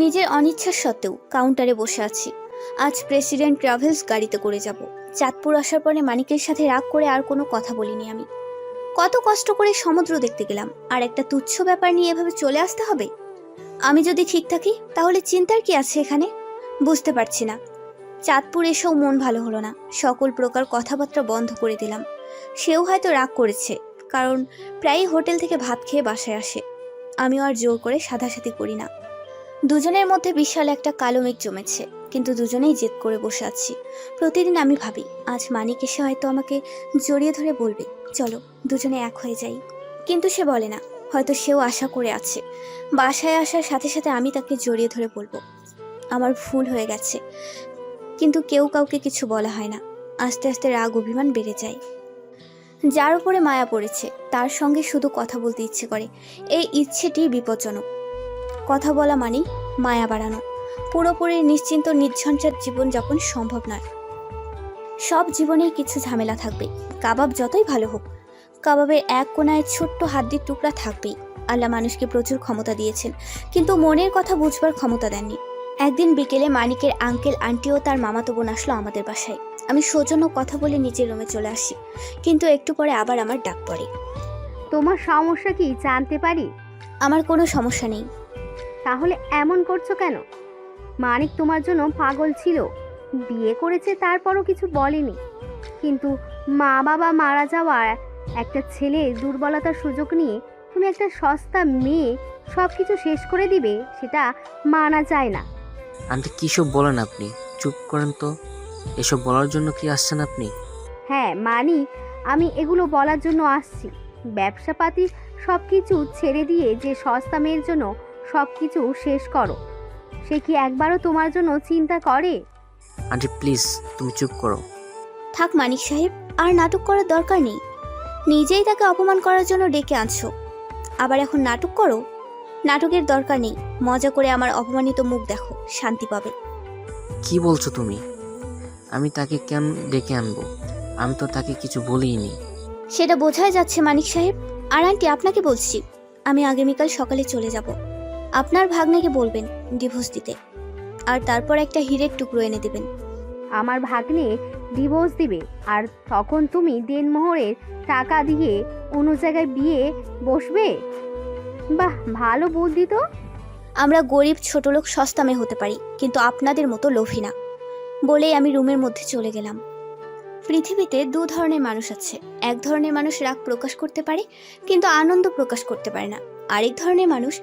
নিজের অনিচ্ছা সত্ত্বেও কাউন্টারে বসে আছি। আজ প্রেসিডেন্ট ট্রাভেলস গাড়িতে করে যাব। চাঁদপুর আসার পরে মানিকের সাথে রাগ করে আর কোনো কথা বলিনি আমি। কত কষ্ট করে সমুদ্র দেখতে গেলাম, আর একটা তুচ্ছ ব্যাপার নিয়ে এভাবে চলে আসতে হবে? আমি যদি ঠিক থাকি তাহলে চিন্তার কি আছে এখানে? বুঝতে পারছি না। চাঁদপুর এসেও মন ভালো হলো না, সকল প্রকার কথাবার্তা বন্ধ করে দিলাম। সেও হয়তো রাগ করেছে, কারণ প্রায়ই হোটেল থেকে ভাত খেয়ে বাসায় আসে। আমিও আর জোর করে সাধাসাধি করি না। দুজনের মধ্যে বিশাল একটা কালো মেঘ জমেছে, কিন্তু দুজনেই জেদ করে বসে আছি। প্রতিদিন আমি ভাবি, আজ মানিক এসে হয়তো আমাকে জড়িয়ে ধরে বলবে, চলো দুজনে এক হয়ে যাই। কিন্তু সে বলে না, হয়তো সেও আশা করে আছে বাসায় আসার সাথে সাথে আমি তাকে জড়িয়ে ধরে বলবো। আমার ভুল হয়ে গেছে, কিন্তু কেউ কাউকে কিছু বলা হয় না। আস্তে আস্তে রাগ অভিমান বেড়ে যায়। যার উপরে মায়া পড়েছে তার সঙ্গে শুধু কথা বলতে ইচ্ছে করে। এই ইচ্ছেটি বিপজ্জনক। কথা বলা মানেই মায়া বাড়ানো। পুরোপুরি নিশ্চিন্ত নির্ঝঞ্ঝাট জীবনযাপন সম্ভব নয়। সব জীবনেই কিছু ঝামেলা থাকবে। কাবাব যতই ভালো হোক, কাবাবের এক কোনায় ছোট্ট হাড্ডির টুকরা থাকবেই। আল্লাহ মানুষকে প্রচুর ক্ষমতা দিয়েছেন, কিন্তু মনের কথা বুঝবার ক্ষমতা দেননি। একদিন বিকেলে মানিকের আঙ্কেল আন্টি ও তার মামাতো বোন আসলো আমাদের বাসায়। আমি সৌজন্য কথা বলে নিচের রুমে চলে আসি, কিন্তু একটু পরে আবার আমার ডাক পড়ে। তোমার সমস্যা কি জানতে পারি? আমার কোনো সমস্যা নেই। তাহলে এমন করছো কেন? মানিক তোমার জন্য পাগল ছিল, বিয়ে করেছে, তারপরও কিছু বলেনি। কিন্তু মা বাবা মারা যাওয়ার একটা ছেলে দুর্বলতার সুযোগ নিয়ে তুমি একটা সস্তা মেয়ে সব কিছু শেষ করে দিবে, সেটা মানা যায় না। আন্টি কিসব বলেন আপনি? চুপ করেন তো। এসব বলার জন্য কি আসছেন আপনি? হ্যাঁ মানিক, আমি এগুলো বলার জন্য আসছি। ব্যবসাপাতি সব কিছু ছেড়ে দিয়ে যে সস্তা মেয়ের জন্য সব কিছু শেষ করো, সে কি একবারও তোমার জন্য চিন্তা করে? আন্টি প্লিজ তুমি চুপ করো। থাক মানিক সাহেব, আর নাটক করার দরকার নেই। নিজেই তাকে অপমান করার জন্য ডেকে আনছো, আবার এখন নাটক করো? নাটকের দরকার নেই। মজা করে আমার অপমানিত মুখ দেখো, শান্তি পাবে। কি বলছো তুমি? আমি তাকে কেন ডেকে আনবো? আমি তো তাকে কিছু বলিনি। সেটা বোঝাই যাচ্ছে মানিক সাহেব। আর আন্টি আপনাকে বলছি, আমি আগামীকাল সকালে চলে যাব। আপনার ভাগ্নেকে বলবেন ডিভোর্স দিতে, আর তারপর একটা হীরের টুকরো এনে দেবেন। আমার ভাগ্নে ডিভোর্স দিবে, আর তখন তুমি দেনমোহরের টাকা দিয়ে অন্য জায়গায় বিয়ে বসবে? বাহ, ভালো বুদ্ধি তো। আমরা গরিব ছোটলোক সস্তা মেয়ে হতে পারি, কিন্তু আপনাদের মতো লোভী না। বলেই আমি রুমের মধ্যে চলে গেলাম। পৃথিবীতে 2 ধরনের মানুষ আছে। এক ধরনের মানুষ রাগ প্রকাশ করতে পারে, কিন্তু আনন্দ প্রকাশ করতে পারে না। আরেক ধরনের মানুষ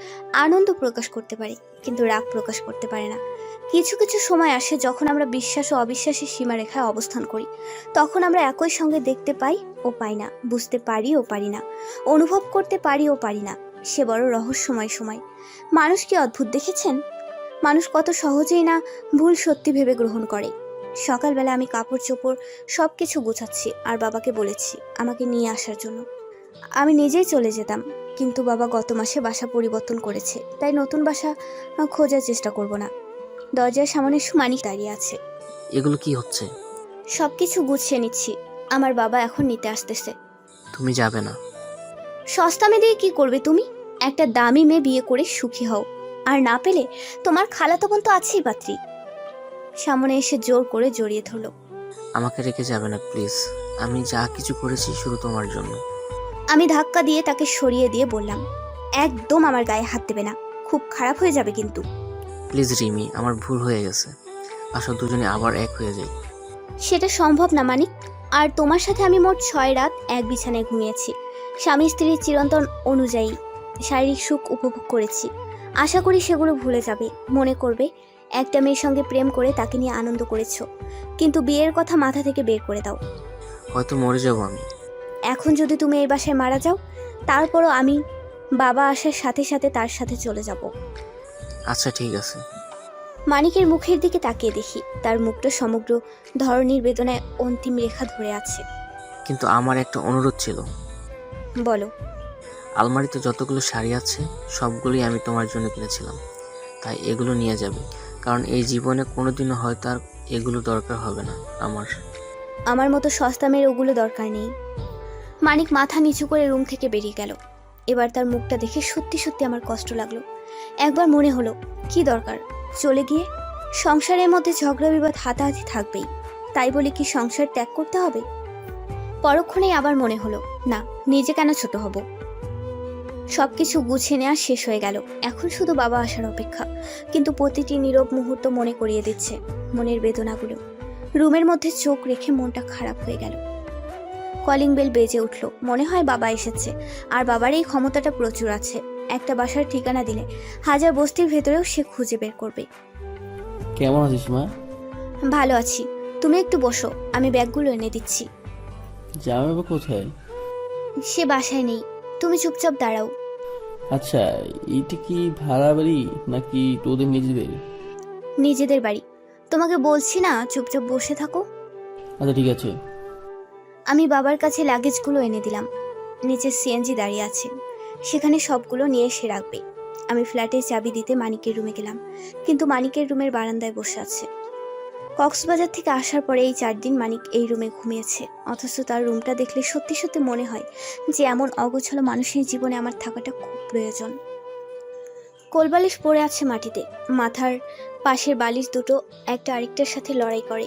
আনন্দ প্রকাশ করতে পারে, কিন্তু রাগ প্রকাশ করতে পারে না। কিছু কিছু সময় আসে যখন আমরা বিশ্বাস ও অবিশ্বাসের সীমারেখায় অবস্থান করি। তখন আমরা একই সঙ্গে দেখতে পাই ও পাই না, বুঝতে পারি ও পারি না, অনুভব করতে পারি ও পারি না। সে বড় রহস্যময় সময়। মানুষ কি অদ্ভুত দেখেছেন? মানুষ কত সহজেই না ভুল সত্যি ভেবে গ্রহণ করে। সকালবেলা আমি কাপড় চোপড় সব কিছু গুছাচ্ছি আর বাবাকে বলেছি আমাকে নিয়ে আসার জন্য। আমি নিজেই চলে যেতাম, কিন্তু বাবা গত মাসে বাসা পরিবর্তন করেছে, তাই নতুন বাসা খোঁজার চেষ্টা করব না। দরজার সামনে মানিক দাঁড়িয়ে আছে। এগুলো কি হচ্ছে? সব কিছু গুছিয়ে নিচ্ছি, আমার বাবা এখন নিতে আসতেছে। তুমি যাবে না? সস্তা মেয়ে দিয়ে কি করবে তুমি? একটা দামি মেয়ে বিয়ে করে সুখী হও, আর না পেলে তোমার খালাতো বোন তো আছেই পাত্রী। সামনে এসে জোর করে জড়িয়ে ধরলো। আমাকে রেখে যাবে না প্লিজ। আমি যা কিছু করেছি শুধু তোমার জন্য। আমি ধাক্কা দিয়ে তাকে সরিয়ে দিয়ে বললাম, একদম আমার গায়ে হাত দেবে না, খুব খারাপ হয়ে যাবে কিন্তু। প্লিজ রিমি, আমার ভুল হয়ে গেছে। আসো দুজনে আবার এক হয়ে যাই। সেটা সম্ভব না মানিক। আর তোমার সাথে আমি মোট 6 রাত এক বিছানায় ঘুমিয়েছি। স্বামী স্ত্রীর চিরন্তন অনুযায়ী শারীরিক সুখ উপভোগ করেছি। আশা করি সেগুলো ভুলে যাবে, মনে করবে একটা মেয়ের সঙ্গে প্রেম করে তাকে নিয়ে আনন্দ করেছো। কিন্তু বিয়ের কথা মাথা থেকে বের করে দাও। হয়তো মরে যাবো আমি। এখন যদি তুমি এই বাসায় মারা যাও, তারপরও আমি বাবা আসার সাথে সাথে তার সাথে চলে যাব। আচ্ছা ঠিক আছে। মানিকের মুখের দিকে তাকিয়ে দেখি তার মুখটা সমগ্র ধরনীর বেদনায় অন্তিম রেখা ধরে আছে। কিন্তু আমার একটা অনুরোধ ছিল। বলো। আলমারিতে যতগুলো শাড়ি আছে সবগুলোই আমি তোমার জন্য কিনেছিলাম, তাই এগুলো নিয়ে যাবে। কারণ এই জীবনে কোনোদিনও হয়তো আর এগুলো দরকার হবে না আমার মতো সস্তা মেয়ের ওগুলো দরকার নেই। মানিক মাথা নিচু করে রুম থেকে বেরিয়ে গেল। এবার তার মুখটা দেখে সত্যি সত্যি আমার কষ্ট লাগলো। একবার মনে হলো কি দরকার চলে গিয়ে? সংসারের মধ্যে ঝগড়া বিবাদ হাতাহাতি থাকবেই, তাই বলে কি সংসার ত্যাগ করতে হবে? পরক্ষণেই আবার মনে হলো না, নিজে কেন ছোট হব। সবকিছু গুছিয়ে নেওয়া শেষ হয়ে গেল, এখন শুধু বাবা আসার অপেক্ষা। কিন্তু প্রতিটি নীরব মুহূর্ত মনে করিয়ে দিচ্ছে মনের বেদনাগুলো। রুমের মধ্যে চোখ রেখে মনটা খারাপ হয়ে গেল। কলিং বেল বেজে উঠল, মনে হয় বাবা এসেছে। আর বাবার এই ক্ষমতাটা প্রচুর আছে, একটা বাসার ঠিকানা দিলে হাজার বস্তির ভেতরেও সে খুঁজে বের করবে। কেমন আছিস মা? ভালো আছি, তুমি একটু বসো, আমি ব্যাগগুলো এনে দিচ্ছি। জামাইবাবু কোথায়? সে বাসায় নেই, তুমি চুপচাপ দাঁড়াও। আচ্ছা, এইটা কি ভাড়া বাড়ি নাকি তোদের নিজেদের? নিজেদের বাড়ি। তোমাকে বলছি না চুপচাপ বসে থাকো। আচ্ছা ঠিক আছে। আমি বাবার কাছে লাগেজগুলো এনে দিলাম। নিচে সিএনজি দাঁড়িয়ে আছে, সেখানে সবগুলো নিয়ে এসে রাখবে। আমি ফ্ল্যাটের চাবি দিতে মানিকের রুমে গেলাম, কিন্তু মানিকের রুমের বারান্দায় বসে আছে। কক্সবাজার থেকে আসার পরে এই 4 দিন মানিক এই রুমে ঘুমিয়েছে, অথচ তার রুমটা দেখলে সত্যি সত্যি মনে হয় যে এমন অগোছালো মানুষের জীবনে আমার থাকাটা খুব প্রয়োজন। কোলবালিশ পড়ে আছে মাটিতে, মাথার পাশের বালিশ দুটো একটা আরেকটার সাথে লড়াই করে।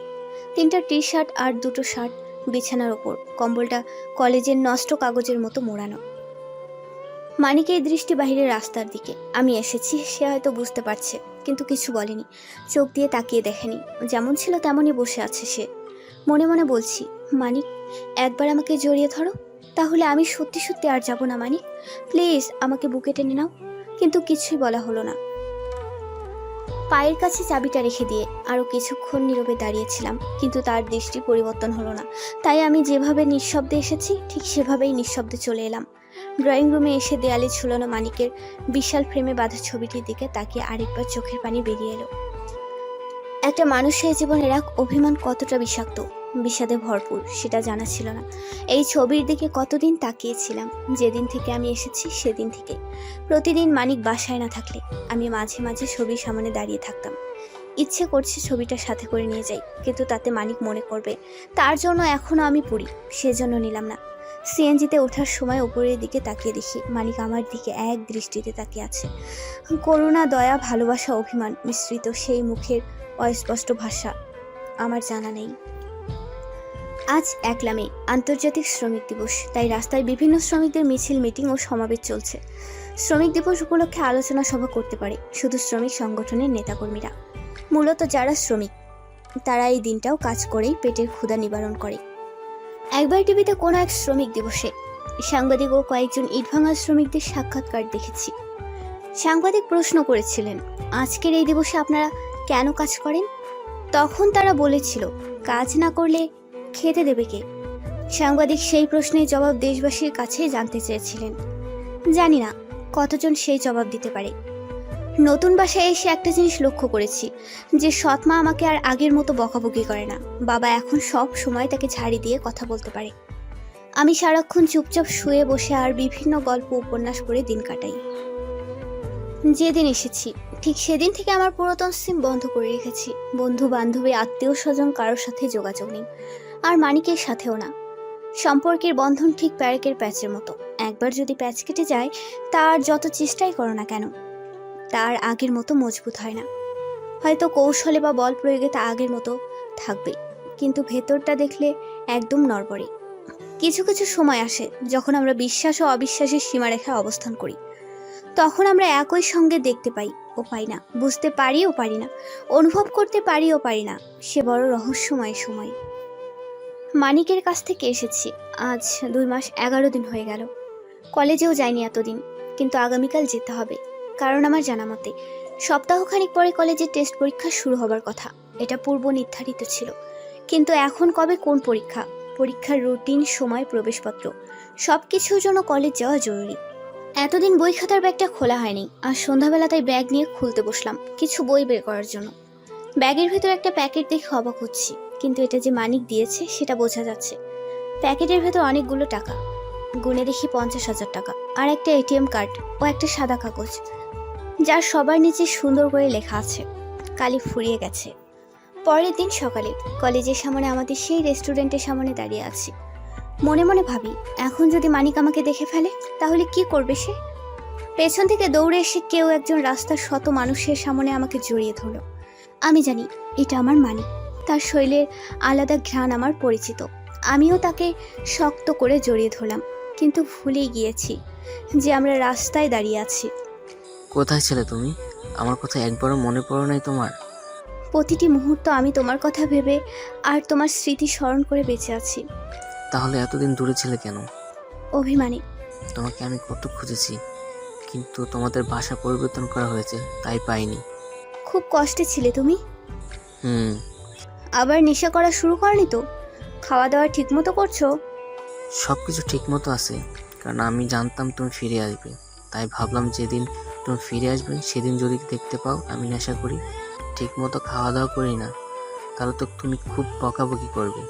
3টা টি-শার্ট আর 2টো শার্ট বিছানার ওপর, কম্বলটা কলেজের নষ্ট কাগজের মতো মোড়ানো। মানিকের দৃষ্টি বাহিরের রাস্তার দিকে। আমি এসেছি সে হয়তো বুঝতে পারছে, কিন্তু কিছু বলেনি, চোখ দিয়ে তাকিয়ে দেখেনি। যেমন ছিল তেমনই বসে আছে সে। মনে মনে বলছি, মানিক একবার আমাকে জড়িয়ে ধরো, তাহলে আমি সত্যি সত্যি আর যাব না। মানিক প্লিজ আমাকে বুকে টেনে নাও। কিন্তু কিছুই বলা হলো না। পায়ের কাছে চাবিটা রেখে দিয়ে আরো কিছুক্ষণ নীরবে দাঁড়িয়েছিলাম, কিন্তু তার দৃষ্টি পরিবর্তন হলো না। তাই আমি যেভাবে নিঃশব্দে এসেছি ঠিক সেভাবেই নিঃশব্দে চলে এলাম। ড্রয়িং রুমে এসে দেয়ালে ঝুলানো মানিকের বিশাল ফ্রেমে বাঁধা ছবিটির দিকে তাকিয়ে আরেকবার চোখের পানি বেরিয়ে এলো। একটা মানুষের জীবনের এক অভিমান কতটা বিষাক্ত, বিষাদে ভরপুর সেটা জানা ছিল না। এই ছবির দিকে কতদিন তাকিয়েছিলাম, যেদিন থেকে আমি এসেছি সেদিন থেকে। প্রতিদিন মানিক বাসায় না থাকলে আমি মাঝে মাঝে ছবির সামনে দাঁড়িয়ে থাকতাম। ইচ্ছে করছে ছবিটা সাথে করে নিয়ে যাই, কিন্তু তাতে মানিক মনে করবে তার জন্য এখনো আমি পুরি, সেজন্য নিলাম না। সিএনজিতে ওঠার সময় উপরের দিকে তাকিয়ে দেখি মানিক আমার দিকে এক দৃষ্টিতে তাকিয়ে আছে। করুণা, দয়া, ভালোবাসা, অভিমান মিশ্রিত সেই মুখের অস্পষ্ট ভাষা আমার জানা নেই। আজ 1 মে আন্তর্জাতিক শ্রমিক দিবস, তাই রাস্তায় বিভিন্ন শ্রমিকদের মিছিল, মিটিং ও সমাবেশ চলছে। শ্রমিক দিবস উপলক্ষে আলোচনা সভা করতে পারে শুধু শ্রমিক সংগঠনের নেতাকর্মীরা। মূলত যারা শ্রমিক তারা এই দিনটাও কাজ করেই পেটের ক্ষুধা নিবারণ করে। একবার টিভিতে কোনো এক শ্রমিক দিবসে সাংবাদিক ও কয়েকজন ইটভাঙা শ্রমিকদের সাক্ষাৎকার দেখেছি। সাংবাদিক প্রশ্ন করেছিলেন, আজকের এই দিবসে আপনারা কেন কাজ করেন? তখন তারা বলেছিল, কাজ না করলে খেতে দেবে কে? সাংবাদিক সেই প্রশ্নের জবাব দেশবাসীর কাছে জানতে চেয়েছিলেন। জানি না কতজন সেই জবাব দিতে পারে। নতুন বাসায় এসে একটা জিনিস লক্ষ্য করেছি, যে সৎ মা আমাকে আর আগের মতো বকাবকি করে না। বাবা এখন সব সময় তাকে ঝাড়ি দিয়ে কথা বলতে পারে। আমি সারাক্ষণ চুপচাপ শুয়ে বসে আর বিভিন্ন গল্প উপন্যাস পড়ে দিন কাটাই। যেদিন এসেছি ঠিক সেদিন থেকে আমার পুরাতন সিম বন্ধ করে রেখেছি। বন্ধু বান্ধবী আত্মীয় স্বজন কারোর সাথে যোগাযোগ নেই, আর মানিকের সাথেও না। সম্পর্কের বন্ধন ঠিক প্যারেকের প্যাচের মতো, একবার যদি প্যাচ কেটে যায় তার যত চেষ্টাই করো না কেন তার আগের মতো মজবুত হয় না। হয়তো কৌশলে বা বল প্রয়োগে তা আগের মতো থাকবে, কিন্তু ভেতরটা দেখলে একদম নড়বড়ে। কিছু কিছু সময় আসে যখন আমরা বিশ্বাস ও অবিশ্বাসের সীমারেখায় অবস্থান করি। তখন আমরা একই সঙ্গে দেখতে পাই ও পাই না, বুঝতে পারি ও পারি না, অনুভব করতে পারি ও পারি না। সে বড় রহস্যময় সময়। মানিকের কাছ থেকে এসেছি আজ 2 মাস 11 দিন হয়ে গেল। কলেজেও যাইনি এতদিন, কিন্তু আগামীকাল যেতে হবে। কারণ আমার জানা মতে সপ্তাহখানিক পরে কলেজের টেস্ট পরীক্ষা শুরু হবার কথা। এটা পূর্ব নির্ধারিত ছিল, কিন্তু এখন কবে কোন পরীক্ষা, পরীক্ষার রুটিন, সময়, প্রবেশপত্র সব কিছুর জন্য কলেজ যাওয়া জরুরি। এতদিন বই খাতার ব্যাগটা খোলা হয়নি, আর সন্ধ্যাবেলা তাই ব্যাগ নিয়ে খুলতে বসলাম কিছু বই বের করার জন্য। ব্যাগের ভেতর একটা প্যাকেট দেখে অবাক হচ্ছি, কিন্তু এটা যে মানিক দিয়েছে সেটা বোঝা যাচ্ছে। প্যাকেটের ভেতর অনেকগুলো টাকা, গুনে দেখি 50,000 টাকা, আর একটা এটিএম কার্ড ও একটা সাদা কাগজ, যার সবার নিচে সুন্দর করে লেখা আছে, কালি ফুরিয়ে গেছে। পরের দিন সকালে কলেজের সামনে আমাদের সেই রেস্টুরেন্টের সামনে দাঁড়িয়ে আছি। মনে মনে ভাবি, এখন যদি মানিক আমাকে দেখে ফেলে তাহলে কি করবে সে? পেছন থেকে দৌড়ে এসে কেউ একজন রাস্তার শত মানুষের সামনে আমাকে জড়িয়ে ধরল। আমি জানি এটা আমার মানিক, তার শরীরের আলাদা ঘ্রাণ আমার পরিচিত। আমিও তাকে শক্ত করে জড়িয়ে ধরলাম, কিন্তু ভুলেই গিয়েছি যে আমরা রাস্তায় দাঁড়িয়ে আছি। কোথায় ছিলে তুমি? আমার কথা একবারও মনে পড়ে নাই তোমার? প্রতিটি মুহূর্ত আমি তোমার কথা ভেবে আর তোমার স্মৃতি স্মরণ করে বেঁচে আছি। তাহলে এতদিন দূরে ছিলে কেন? অভিমানী। তোমাকে আমি কত খুঁজেছি, কিন্তু তোমাদের ভাষা পরিবর্তন করা হয়েছে, তাই পাইনি। খুব কষ্টে ছিলে তুমি। হুম। আবার নেশা করা শুরু করনি তো? খাওয়া দাওয়া ঠিক মতো করছো? সব কিছু ঠিক মতো আছে, কারণ আমি জানতাম তুমি ফিরে আসবে। তাই ভাবলাম যেদিন তুমি ফিরে আসবে সেদিন যদি দেখতে পাও আমি নেশা করি, ঠিক মতো খাওয়া দাওয়া করি না, তাহলে তো তুমি খুব বকাবকি করবে।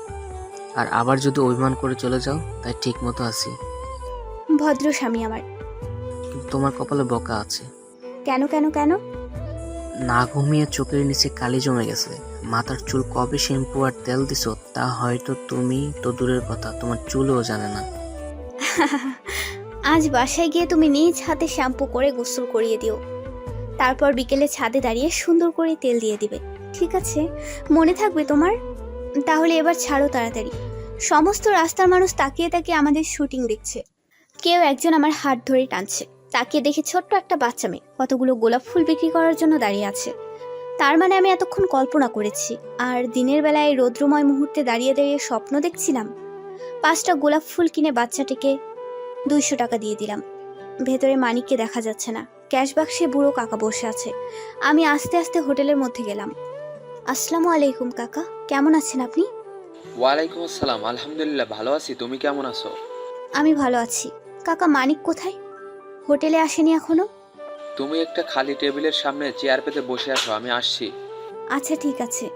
আর আবার যদি অভিমান করে চলে যাও, তাই ঠিক মতো আছি। ভদ্র স্বামী আমার। কিন্তু তোমার কপালে বকা আছে। কেন কেন কেন? না ঘুমিয়ে চোখের নিচে কালি জমে গেছে। মাথার চুল কবে শ্যাম্পু আর তেল দিছো তা হয়তো তুমি তো দূরের কথা, তোমার চুলও জানে না। আজ বাসায় গিয়ে তুমি নিজ হাতে শ্যাম্পু করে গোসল করিয়ে দিও, তারপর বিকেলে ছাদে দাঁড়িয়ে সুন্দর করে তেল দিয়ে দিবে, ঠিক আছে? মনে থাকবে তোমার? তাহলে এবার ছাড়ো তাড়াতাড়ি। সমস্ত রাস্তার মানুষ তাকিয়ে তাকিয়ে আমাদের শুটিং দেখছে। কেউ একজন আমার হাত ধরে টানছে। তাকিয়ে দেখি ছোট্ট একটা বাচ্চা মেয়ে কতগুলো গোলাপ ফুল বিক্রি করার জন্য দাঁড়িয়ে আছে। তার মানে আমি এতক্ষণ কল্পনা করেছি, আর দিনের বেলায় রৌদ্রময় মুহূর্তে দাঁড়িয়ে দাঁড়িয়ে স্বপ্ন দেখছিলাম। 5টা গোলাপ ফুল কিনে বাচ্চাটিকে 200 টাকা দিয়ে দিলাম। ভেতরে মানিককে দেখা যাচ্ছে না, ক্যাশ বাক্সে বুড়ো কাকা বসে আছে। আমি আস্তে আস্তে হোটেলের মধ্যে গেলাম। আসসালামু আলাইকুম কাকা, কেমন আছেন আপনি? ওয়ালাইকুম আসসালাম, আলহামদুলিল্লাহ ভালো আছি। তুমি কেমন আছো? আমি ভালো আছি। কাকা মানিক কোথায়? হোটেলে আসেনি এখনো? তুমি একটা খালি টেবিলের সামনে চেয়ার পেতে বসে আছো, আমি আসছি। আচ্ছা ঠিক আছে।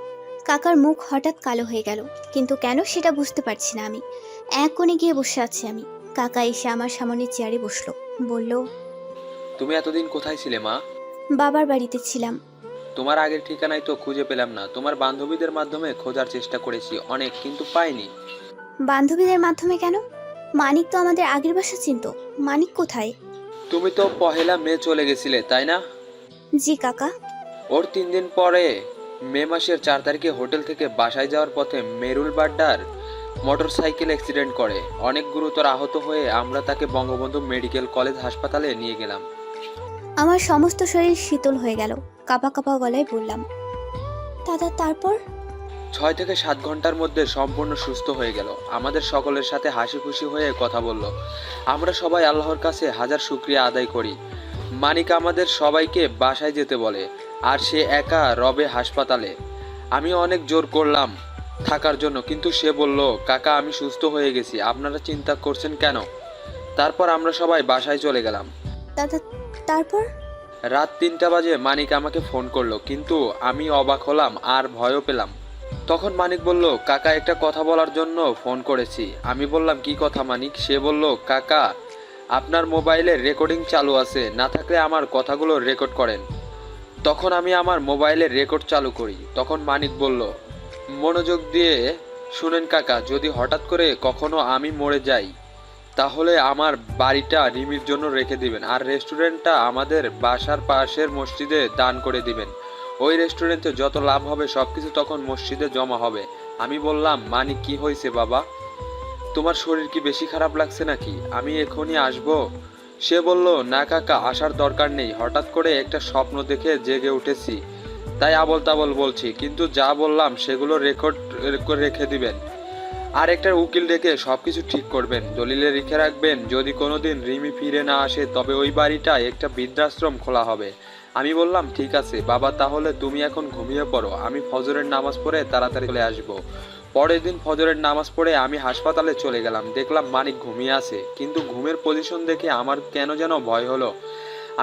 কাকার মুখ হঠাৎ কালো হয়ে গেল, কিন্তু কেন সেটা বুঝতে পারছি না আমি। এক কোণে গিয়ে বসে আছি আমি। কাকা এসে আমার সামনে চেয়ারে বসলো, বলল, তুমি এতদিন কোথায় ছিলে মা? বাবার বাড়িতে ছিলাম। তোমার আগের ঠিকানায় তো খুঁজে পেলাম না। তোমার বান্ধবীদের মাধ্যমে খোঁজার চেষ্টা করেছি অনেক, কিন্তু পাইনি। বান্ধবীদের মাধ্যমে কেন? মানিক তো আমাদের আগের বাসা চিনতো। মানিক কোথায়? তুমি তো 1 মে চলে গেছিলে, তাই না? জি কাকা। ওর 3 দিন পরে মে মাসের 4 তারিখে হোটেল থেকে বাসায় যাওয়ার পথে মেরুল বাড্ডার মোটরসাইকেল অ্যাক্সিডেন্ট করে অনেক গুরুতর আহত হয়ে আমরা তাকে বঙ্গবন্ধু মেডিকেল কলেজ হাসপাতালে নিয়ে গেলাম। আমার সমস্ত শরীর শীতল হয়ে গেল। কাঁপা কাঁপা গলায় বললাম, দাদা তারপর? 6 থেকে 7 ঘন্টার মধ্যে সম্পূর্ণ সুস্থ হয়ে গেল। আমাদের সকলের সাথে হাসি খুশি হয়ে কথা বলল। আমরা সবাই আল্লাহর কাছে হাজার শুকরিয়া আদায় করি। মানিক আমাদের সবাইকে বাসায় যেতে বলে, আর সে একা রবে হাসপাতালে। আমি অনেক জোর করলাম থাকার জন্য, কিন্তু সে বলল, কাকা আমি সুস্থ হয়ে গেছি, আপনারা চিন্তা করছেন কেন? তারপর আমরা সবাই বাসায় চলে গেলাম। তারপর রাত 3টা বাজে মানিক আমাকে ফোন করলো, কিন্তু আমি অবাক হলাম আর ভয়ও পেলাম। তখন মানিক বলল, কাকা একটা কথা বলার জন্য ফোন করেছি। আমি বললাম, কি কথা মানিক? সে বলল, কাকা আপনার মোবাইলে রেকর্ডিং চালু আছে, না থাকলে আমার কথাগুলো রেকর্ড করেন। তখন আমি আমার মোবাইলে রেকর্ড চালু করি। তখন মানিক বলল, মনোযোগ দিয়ে শুনেন কাকা, যদি হঠাৎ করে কখনো আমি মরে যাই তাহলে আমার বাড়িটা রিমির জন্য রেখে দিবেন, আর রেস্টুরেন্টটা আমাদের বাসার পাশের মসজিদে দান করে দিবেন। ওই রেস্টুরেন্টে যত লাভ হবে সবকিছু তখন মসজিদে জমা হবে। আমি বললাম, মানিক কি হয়েছে বাবা? তোমার শরীর কি বেশি খারাপ লাগছে নাকি? আমি এখনই আসবো? সে বলল, না কাকা আসার দরকার নেই, হঠাৎ করে একটা স্বপ্ন দেখে জেগে উঠেছি, তাই আবল তাবল বলছি, কিন্তু যা বললাম সেগুলো রেকর্ড রেখে দিবেন, আর একটা উকিল ডেকে সবকিছু ঠিক করবেন, দলিলে লিখে রাখবেন যদি কোনোদিন রিমি ফিরে না আসে তবে ওই বাড়িটা একটা বৃদ্ধাশ্রম খোলা হবে। আমি বললাম, ঠিক আছে বাবা, তাহলে তুমি এখন ঘুমিয়ে পড়ো, আমি ফজরের নামাজ পড়ে তাড়াতাড়ি চলে আসবো। পরের দিন ফজরের নামাজ পড়ে আমি হাসপাতালে চলে গেলাম। দেখলাম মানিক ঘুমিয়ে আছে, কিন্তু ঘুমের পজিশন দেখে আমার কেন যেন ভয় হলো।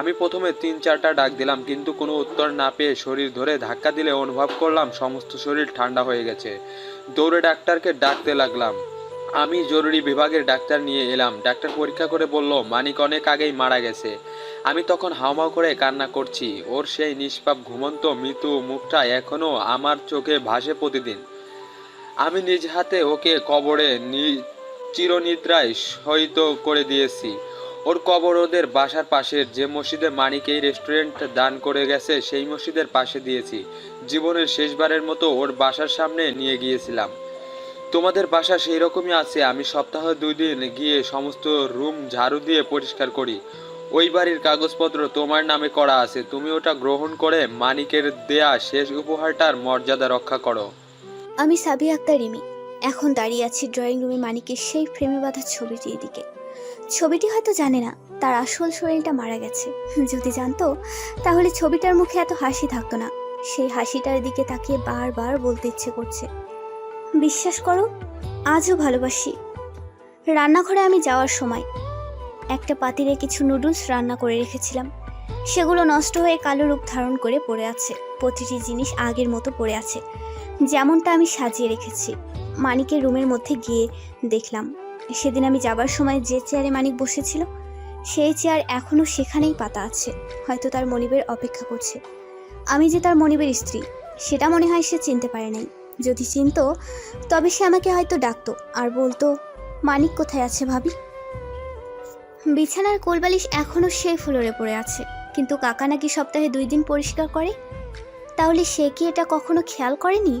আমি প্রথমে 3-4টা ডাক দিলাম, কিন্তু কোনো উত্তর না পেয়ে শরীর ধরে ধাক্কা দিলে অনুভব করলাম সমস্ত শরীর ঠান্ডা হয়ে গেছে। দৌড়ে ডাক্তারকে ডাকতে লাগলাম। আমি জরুরি বিভাগের ডাক্তার নিয়ে এলাম। ডাক্তার পরীক্ষা করে বলল, মানিক অনেক আগেই মারা গেছে। আমি তখন হাউমাউ করে কান্না করছি। ওর সেই নিষ্পাপ ঘুমন্ত মৃত্যু মুখটা এখনো আমার চোখে ভাসে প্রতিদিন। আমি নিজ হাতে ওকে কবরে চিরনিদ্রায় শয়িত করে দিয়েছি। ওর কবর ওদের বাসার পাশের যে মসজিদে মানিক এই রেস্টুরেন্ট দান করে গেছে সেই মসজিদের পাশে দিয়েছি। জীবনের শেষবারের মতো ওর বাসার সামনে নিয়ে গিয়েছিলাম। তোমাদের বাসা সেই রকমই আছে। আমি সপ্তাহে 2 দিন গিয়ে সমস্ত রুম ঝাড়ু দিয়ে পরিষ্কার করি। ওই বাড়ির কাগজপত্র তোমার নামে করা আছে, তুমি ওটা গ্রহণ করে মানিকের দেয়া শেষ উপহারটার মর্যাদা রক্ষা করো। আমি সাবিয়া আক্তার রিমি এখন দাঁড়িয়ে আছি ড্রয়িং রুমে মানিকের সেই ফ্রেমে বাঁধা ছবিটির দিকে। ছবিটি হয়তো জানে না তার আসল শরীরটা মারা গেছে। যদি জানতো তাহলে ছবিটার মুখে এত হাসি থাকতো না। সেই হাসিটার দিকে তাকিয়ে বারবার বলতে ইচ্ছে করছে, বিশ্বাস করো আজও ভালোবাসি। রান্নাঘরে আমি যাওয়ার সময় একটা পাতিলে কিছু নুডলস রান্না করে রেখেছিলাম। সেগুলো নষ্ট হয়ে কালো রূপ ধারণ করে পড়ে আছে। প্রতিটি জিনিস আগের মতো পড়ে আছে, যেমনটা আমি সাজিয়ে রেখেছি। মানিকের রুমের মধ্যে গিয়ে দেখলাম সেদিন আমি যাবার সময় যে চেয়ারে মানিক বসেছিল সেই চেয়ার এখনও সেখানেই পাতা আছে। হয়তো তার মনিবের অপেক্ষা করছে। আমি যে তার মনিবের স্ত্রী সেটা মনে হয় সে চিনতে পারে নাই। যদি চিনতো তবে সে আমাকে হয়তো ডাকতো আর বলতো, মানিক কোথায় আছে ভাবি? বিছানার কোলবালিশ এখনও সেই ফ্লোরে পড়ে আছে, কিন্তু কাকা নাকি সপ্তাহে 2 দিন পরিষ্কার করে। তাহলে সে কি এটা কখনো খেয়াল করেনি?